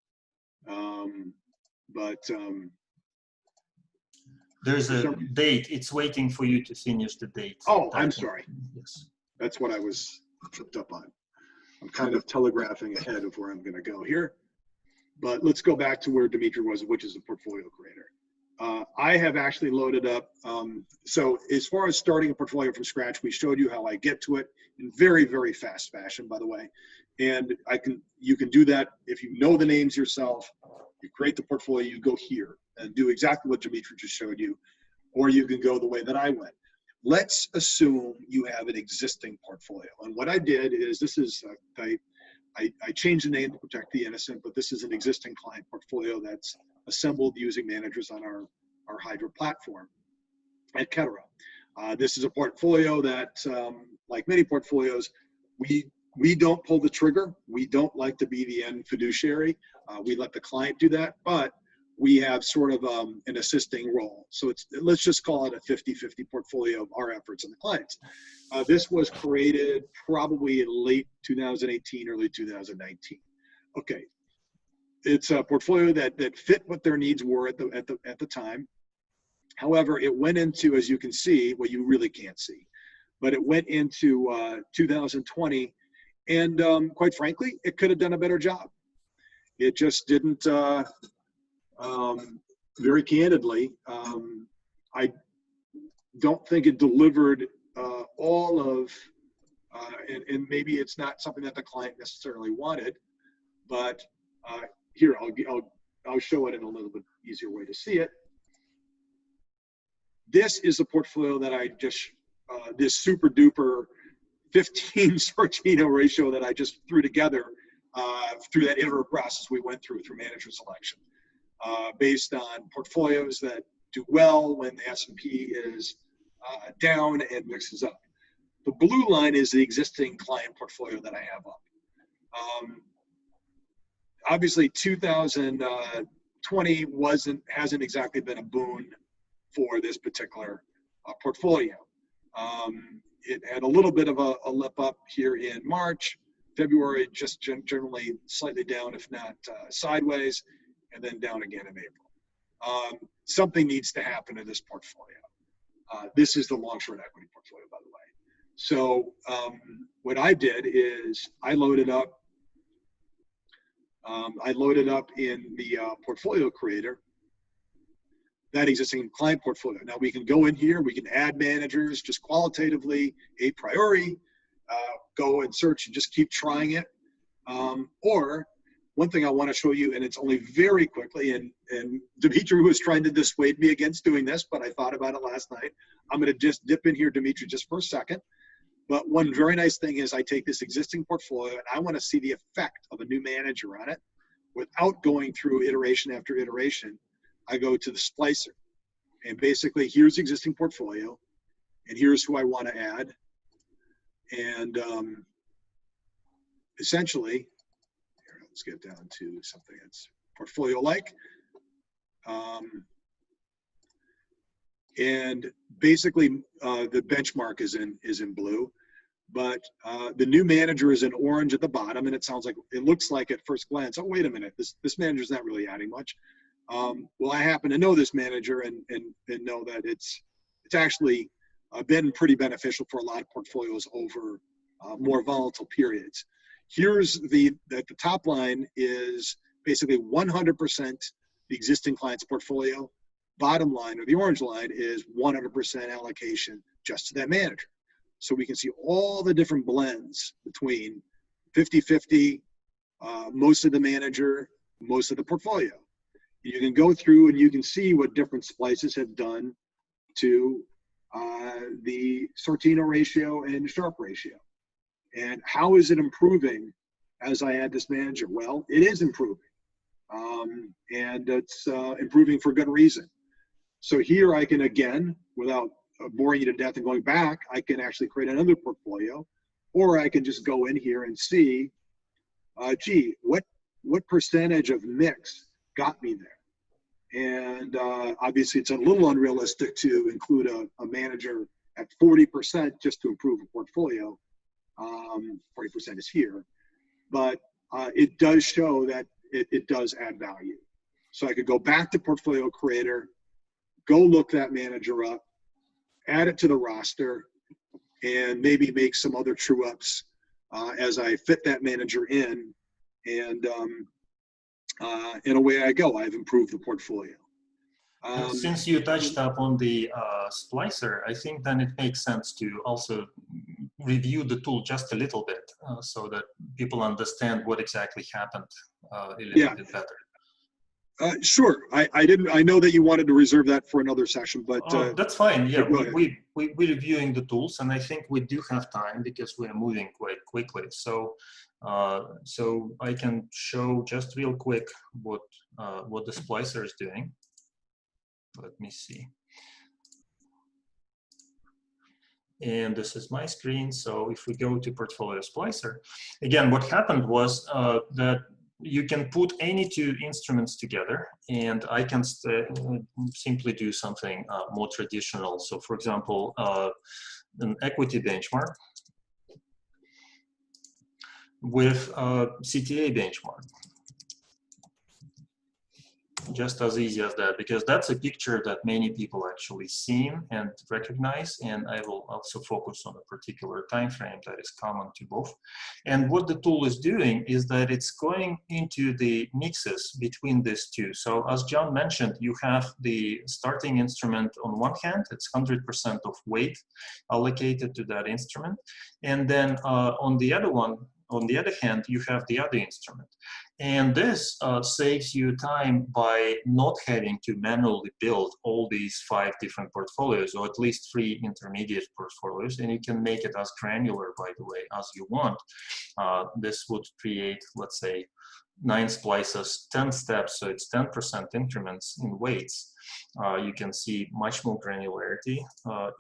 There's a date. It's waiting for you to finish the date. Oh, I'm sorry. Yes. That's what I was tripped up on. I'm kind of telegraphing ahead of where I'm going to go here. But let's go back to where Dmitri was, which is a portfolio creator. I have actually loaded up. So as far as starting a portfolio from scratch, we showed you how I get to it in very, very fast fashion, by the way. And you can do that if you know the names yourself. You create the portfolio, you go here and do exactly what Dmitri just showed you, or you can go the way that I went. Let's assume you have an existing portfolio. And what I did is, this is, I changed the name to protect the innocent, but this is an existing client portfolio that's assembled using managers on our Hydra platform at Kettera. This is a portfolio that, like many portfolios, we don't pull the trigger. We don't like to be the end fiduciary. We let the client do that, but we have sort of an assisting role. So let's just call it a 50-50 portfolio of our efforts and the clients. This was created probably in late 2018, early 2019. Okay, it's a portfolio that fit what their needs were at the time. However, it went into, as you can see, what you really can't see, but it went into 2020, and quite frankly, it could have done a better job. It just didn't. Very candidly, I don't think it delivered all of, and maybe it's not something that the client necessarily wanted, but here, I'll show it in a little bit easier way to see it. This is a portfolio that I just, this super duper 15 Sortino ratio that I just threw together through that iterative process we went through manager selection. Based on portfolios that do well when the S&P is down and mixes up. The blue line is the existing client portfolio that I have up. Obviously, 2020 hasn't exactly been a boon for this particular portfolio. it had a little bit of a lip up here in March. February, just generally slightly down, if not sideways, and then down again in April. Something needs to happen in this portfolio. This is the long-short equity portfolio, by the way. So what I did is I loaded up in the portfolio creator that existing client portfolio. Now we can go in here, we can add managers just qualitatively, a priori, go and search and just keep trying it. Or one thing I want to show you, and it's only very quickly, and Dmitri was trying to dissuade me against doing this, but I thought about it last night. I'm going to just dip in here, Dmitri, just for a second. But one very nice thing is I take this existing portfolio and I want to see the effect of a new manager on it without going through iteration after iteration. I go to the splicer, and basically here's the existing portfolio, and here's who I want to add. And essentially, here, let's get down to something that's portfolio-like. And basically, the benchmark is in blue, but the new manager is in orange at the bottom, and it looks like at first glance, oh, wait a minute, this manager's not really adding much. Well, I happen to know this manager and know that it's actually been pretty beneficial for a lot of portfolios over more volatile periods. Here's at the top line is basically 100% the existing client's portfolio. Bottom line, or the orange line, is 100% allocation just to that manager. So we can see all the different blends between 50-50, most of the manager, most of the portfolio. You can go through and you can see what different splices have done to the Sortino ratio and Sharpe ratio. And how is it improving as I add this manager? Well, it is improving. And it's improving for good reason. So here I can, again, without boring you to death and going back, I can actually create another portfolio, or I can just go in here and see, gee, what percentage of mix got me there? And obviously it's a little unrealistic to include a manager at 40% just to improve a portfolio. 40% is here, but it does show that it does add value. So I could go back to Portfolio Creator, go look that manager up, add it to the roster, and maybe make some other true ups as I fit that manager in, and away I go. I've improved the portfolio. Since you touched up on the splicer, I think then it makes sense to also review the tool just a little bit so that people understand what exactly happened a little bit better. Sure. I know that you wanted to reserve that for another session, but that's fine. Yeah, we're reviewing the tools, and I think we do have time because we are moving quite quickly. So I can show just real quick what the splicer is doing. Let me see. And this is my screen. So if we go to Portfolio Splicer, again, what happened was that you can put any two instruments together, and I can simply do something more traditional. So for example, an equity benchmark with a CTA benchmark. Just as easy as that, because that's a picture that many people actually seen and recognize, and I will also focus on a particular time frame that is common to both. And what the tool is doing is that it's going into the mixes between these two. So as John mentioned, you have the starting instrument on one hand, it's 100% of weight allocated to that instrument, and then on the other hand, you have the other instrument. And this saves you time by not having to manually build all these 5 different portfolios, or at least 3 intermediate portfolios, and you can make it as granular, by the way, as you want. This would create, let's say, 9 splices, 10 steps, so it's 10% increments in weights, you can see much more granularity,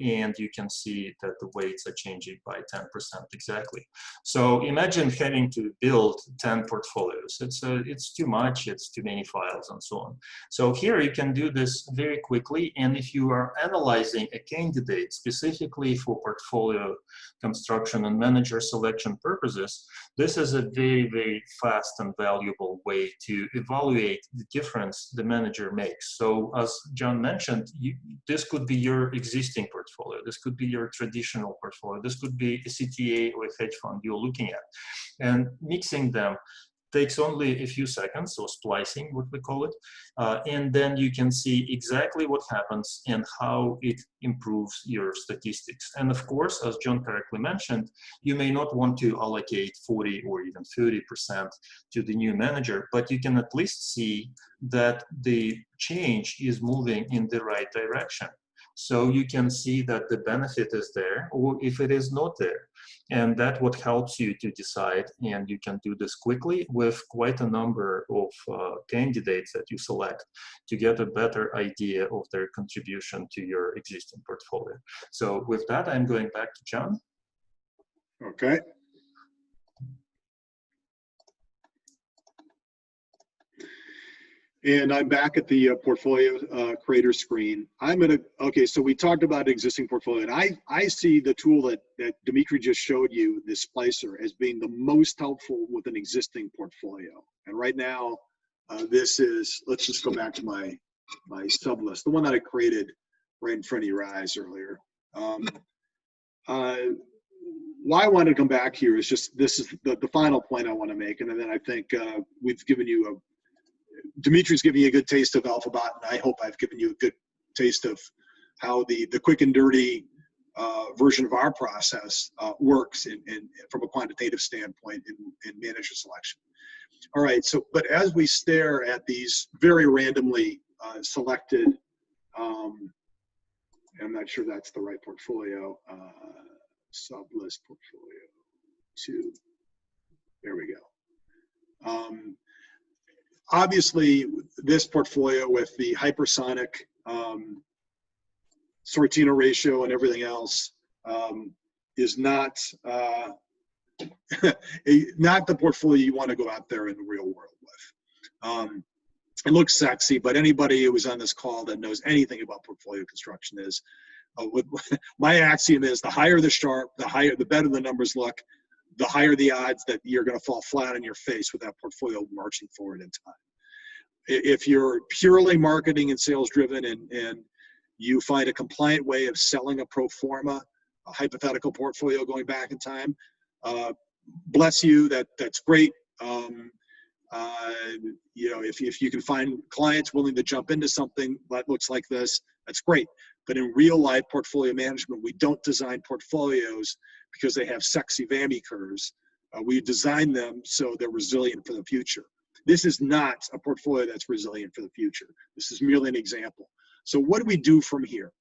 and you can see that the weights are changing by 10% exactly. So imagine having to build 10 portfolios. It's too much, it's too many files and so on. So here you can do this very quickly, and if you are analyzing a candidate specifically for portfolio construction and manager selection purposes, this is a very, very fast and valuable way to evaluate the difference the manager makes. So as John mentioned, this could be your existing portfolio, this could be your traditional portfolio, this could be a CTA or a hedge fund you're looking at. And mixing them takes only a few seconds, so splicing, what we call it, and then you can see exactly what happens and how it improves your statistics. And of course, as John correctly mentioned, you may not want to allocate 40 or even 30% to the new manager, but you can at least see that the change is moving in the right direction. So you can see that the benefit is there, or if it is not there. And that's what helps you to decide, and you can do this quickly with quite a number of candidates that you select to get a better idea of their contribution to your existing portfolio. So with that, I'm going back to John. Okay. And I'm back at the portfolio creator screen. Okay, so we talked about existing portfolio, and I see the tool that Dmitri just showed you, the splicer, as being the most helpful with an existing portfolio. And right now, this is, let's just go back to my sub list, the one that I created right in front of your eyes earlier. Why I wanted to come back here is just, this is the final point I want to make, and then I think we've given you Dimitri's giving you a good taste of AlphaBot, and I hope I've given you a good taste of how the quick and dirty version of our process works from a quantitative standpoint in manager selection. All right, so, but as we stare at these very randomly selected, I'm not sure that's the right portfolio, sub-list portfolio 2, there we go. Obviously, this portfolio with the hypersonic Sortino ratio and everything else is not not the portfolio you want to go out there in the real world with. It looks sexy, but anybody who was on this call that knows anything about portfolio construction is, my axiom is, the higher the sharp, the better the numbers look, the higher the odds that you're going to fall flat on your face with that portfolio marching forward in time. If you're purely marketing and sales driven and you find a compliant way of selling a pro forma, a hypothetical portfolio going back in time, bless you, that's great. You know, if you can find clients willing to jump into something that looks like this, that's great. But in real life portfolio management, we don't design portfolios because they have sexy VAMI curves. We design them so they're resilient for the future. This is not a portfolio that's resilient for the future. This is merely an example. So what do we do from here?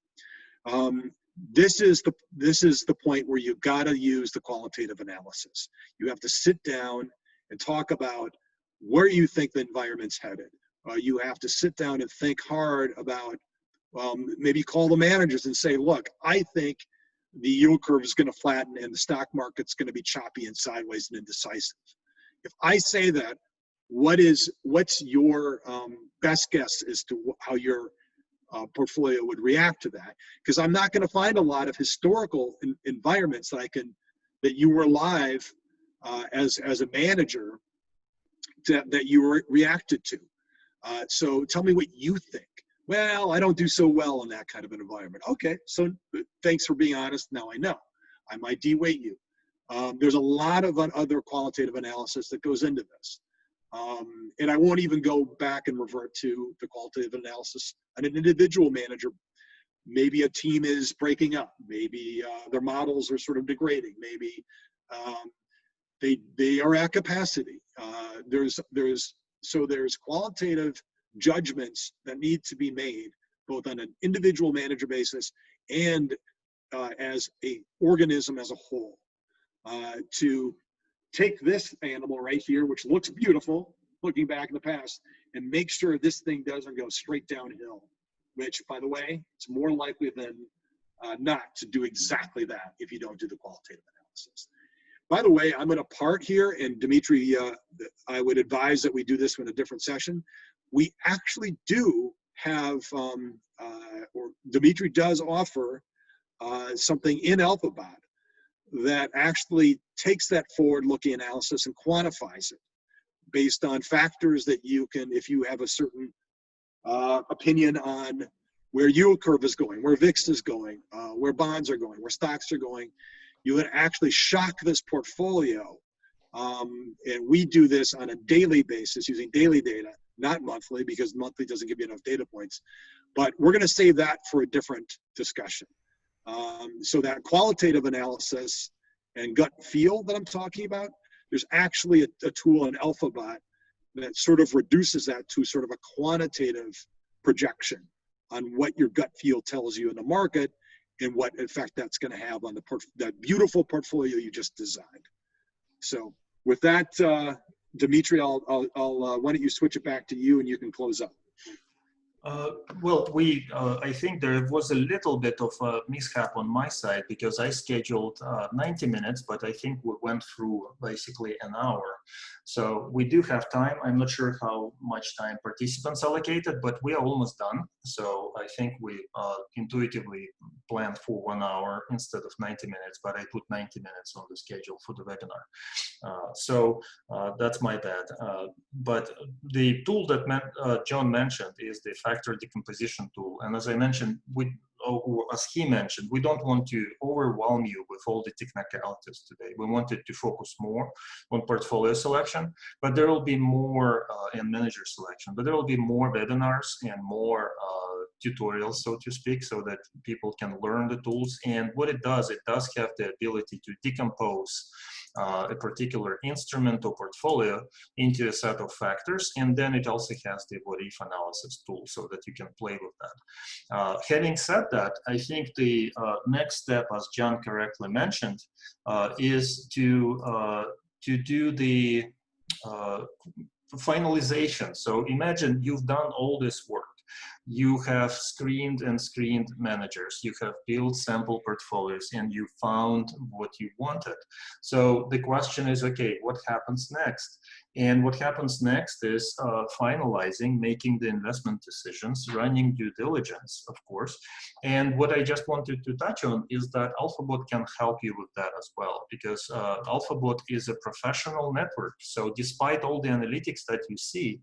This is the point where you've got to use the qualitative analysis. You have to sit down and talk about where you think the environment's headed. You have to sit down and think hard about, maybe call the managers and say, look, I think the yield curve is going to flatten and the stock market's going to be choppy and sideways and indecisive. If I say that, what's your best guess as to how your portfolio would react to that? Because I'm not going to find a lot of historical environments that you were live as a manager that you reacted to. So tell me what you think. Well, I don't do so well in that kind of an environment. Okay, so thanks for being honest. Now I know. I might de-weight you. There's a lot of other qualitative analysis that goes into this. And I won't even go back and revert to the qualitative analysis on an individual manager. Maybe a team is breaking up. Maybe their models are sort of degrading. Maybe they are at capacity. There's qualitative judgments that need to be made both on an individual manager basis and as a organism as a whole. To take this animal right here, which looks beautiful. looking back in the past and make sure this thing doesn't go straight downhill, which, by the way, it's more likely than not to do exactly that if you don't do the qualitative analysis. By the way, I'm going to part here, and Dmitri, I would advise that we do this in a different session. We actually do have, or Dmitri does offer something in AlphaBot that actually takes that forward-looking analysis and quantifies it based on factors that you can, if you have a certain opinion on where yield curve is going, where VIX is going, where bonds are going, where stocks are going, you would actually shock this portfolio. And we do this on a daily basis using daily data, not monthly, because monthly doesn't give you enough data points. But we're going to save that for a different discussion. So that qualitative analysis and gut feel that I'm talking about, there's actually a tool in AlphaBot that sort of reduces that to sort of a quantitative projection on what your gut feel tells you in the market and what effect that's going to have on that beautiful portfolio you just designed. So with that, Dmitri, I'll why don't you switch it back to you and you can close up. Well, I think there was a little bit of a mishap on my side because I scheduled 90 minutes, but I think we went through basically an hour. So we do have time. I'm not sure how much time participants allocated, but we are almost done. So I think we intuitively planned for 1 hour instead of 90 minutes, but I put 90 minutes on the schedule for the webinar. So that's my bad. But the tool that John mentioned is the factor decomposition tool. And as I mentioned, or as he mentioned, we don't want to overwhelm you with all the technicalities today. We wanted to focus more on portfolio selection, but there will be more in manager selection, but there will be more webinars and more tutorials, so to speak, so that people can learn the tools. And what it does have the ability to decompose a particular instrument or portfolio into a set of factors, and then it also has the what-if analysis tool so that you can play with that. Having said that, I think the next step, as John correctly mentioned, is to do the finalization. So imagine you've done all this work. You have screened and screened managers, you have built sample portfolios, and you found what you wanted. So the question is, okay, what happens next? And what happens next is finalizing, making the investment decisions, running due diligence, of course. And what I just wanted to touch on is that AlphaBot can help you with that as well, because AlphaBot is a professional network. So despite all the analytics that you see,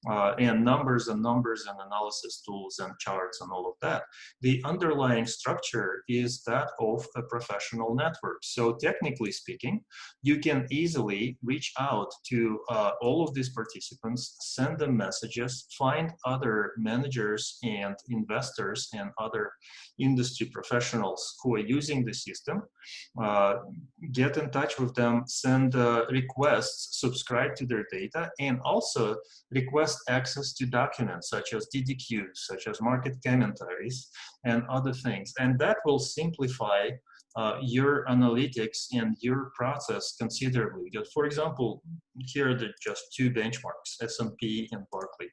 and numbers and analysis tools and charts and all of that, the underlying structure is that of a professional network. So technically speaking, you can easily reach out to all of these participants, send them messages, find other managers and investors and other industry professionals who are using the system, get in touch with them, send requests, subscribe to their data, and also request access to documents such as DDQs, such as market commentaries, and other things. And that will simplify your analytics and your process considerably. Because, for example, here are just two benchmarks, S&P and Barclay.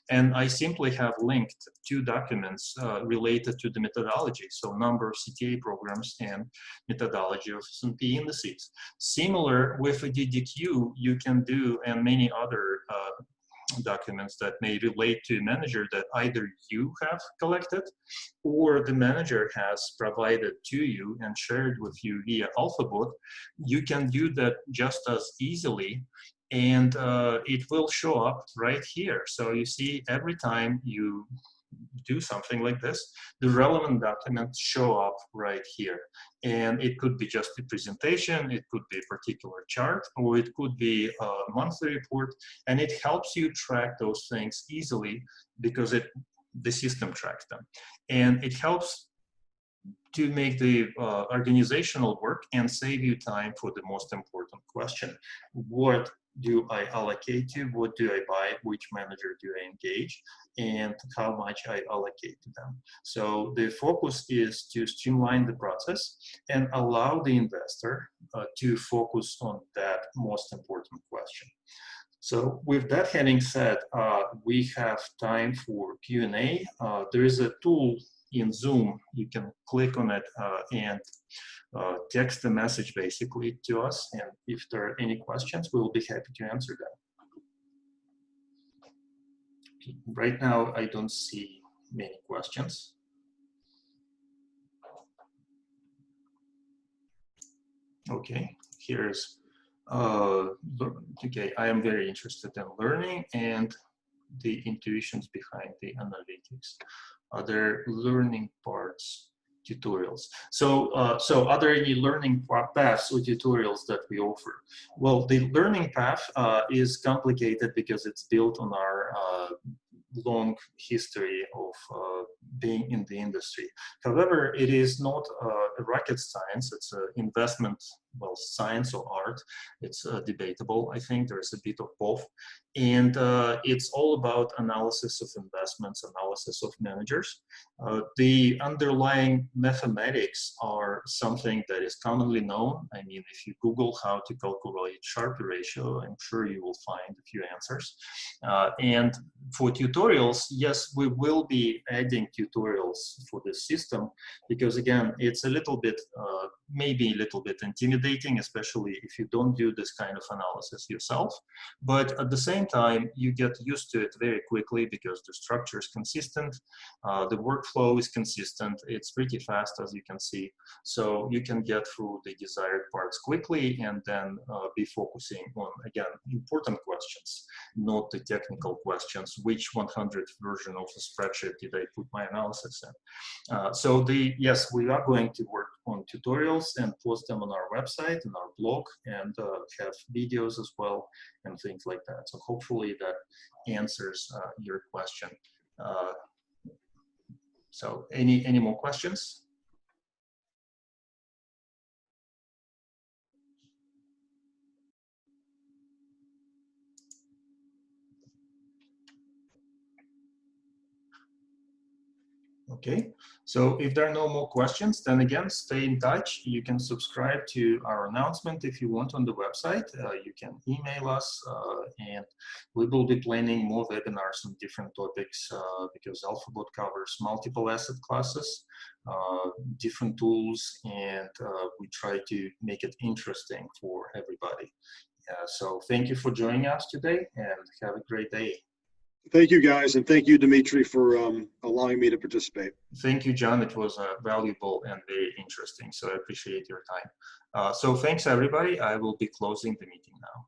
And I simply have linked two documents related to the methodology, so number of CTA programs and methodology of S&P indices. Similar with a DDQ, you can do, and many other documents that may relate to a manager that either you have collected or the manager has provided to you and shared with you via AlphaBot. You can do that just as easily, and it will show up right here. So you see, every time you do something like this, the relevant documents show up right here. And it could be just a presentation, it could be a particular chart, or it could be a monthly report, and it helps you track those things easily because the system tracks them. And it helps to make the organizational work and save you time for the most important question. What do I allocate to? What do I buy? Which manager do I engage? And how much I allocate to them. So the focus is to streamline the process and allow the investor to focus on that most important question. So with that having said, we have time for Q&A. There is a tool in Zoom. You can click on it and text a message basically to us. And if there are any questions, we will be happy to answer them. Right now, I don't see many questions. Okay, here's, okay, I am very interested in learning and the intuitions behind the analytics. Other learning parts, tutorials. So, so are there any learning paths or tutorials that we offer? Well, the learning path is complicated because it's built on our long history of being in the industry. However, it is not a rocket science. It's an investment, well, science or art. It's debatable. I think there's a bit of both. And it's all about analysis of investments, analysis of managers. The underlying mathematics are something that is commonly known. I mean, if you Google how to calculate Sharpe ratio, I'm sure you will find a few answers. And for tutorials, yes, we will be adding tutorials for this system because, again, it's a little bit, maybe a little bit intimidating, especially if you don't do this kind of analysis yourself. But at the same time, you get used to it very quickly because the structure is consistent, the workflow is consistent, it's pretty fast, as you can see. So you can get through the desired parts quickly and then be focusing on, again, important questions, not the technical questions. Which 100th version of a spreadsheet did I put my analysis in? So yes, we are going to work on tutorials and post them on our website and our blog and have videos as well and things like that. So hopefully that answers your question. So any more questions? Okay, so if there are no more questions, then again, stay in touch. You can subscribe to our announcement if you want on the website. You can email us and we will be planning more webinars on different topics because AlphaBot covers multiple asset classes, different tools, and we try to make it interesting for everybody. So thank you for joining us today and have a great day. Thank you, guys, and thank you, Dmitri, for allowing me to participate. Thank you, John. It was valuable and very interesting, so I appreciate your time. So thanks, everybody. I will be closing the meeting now.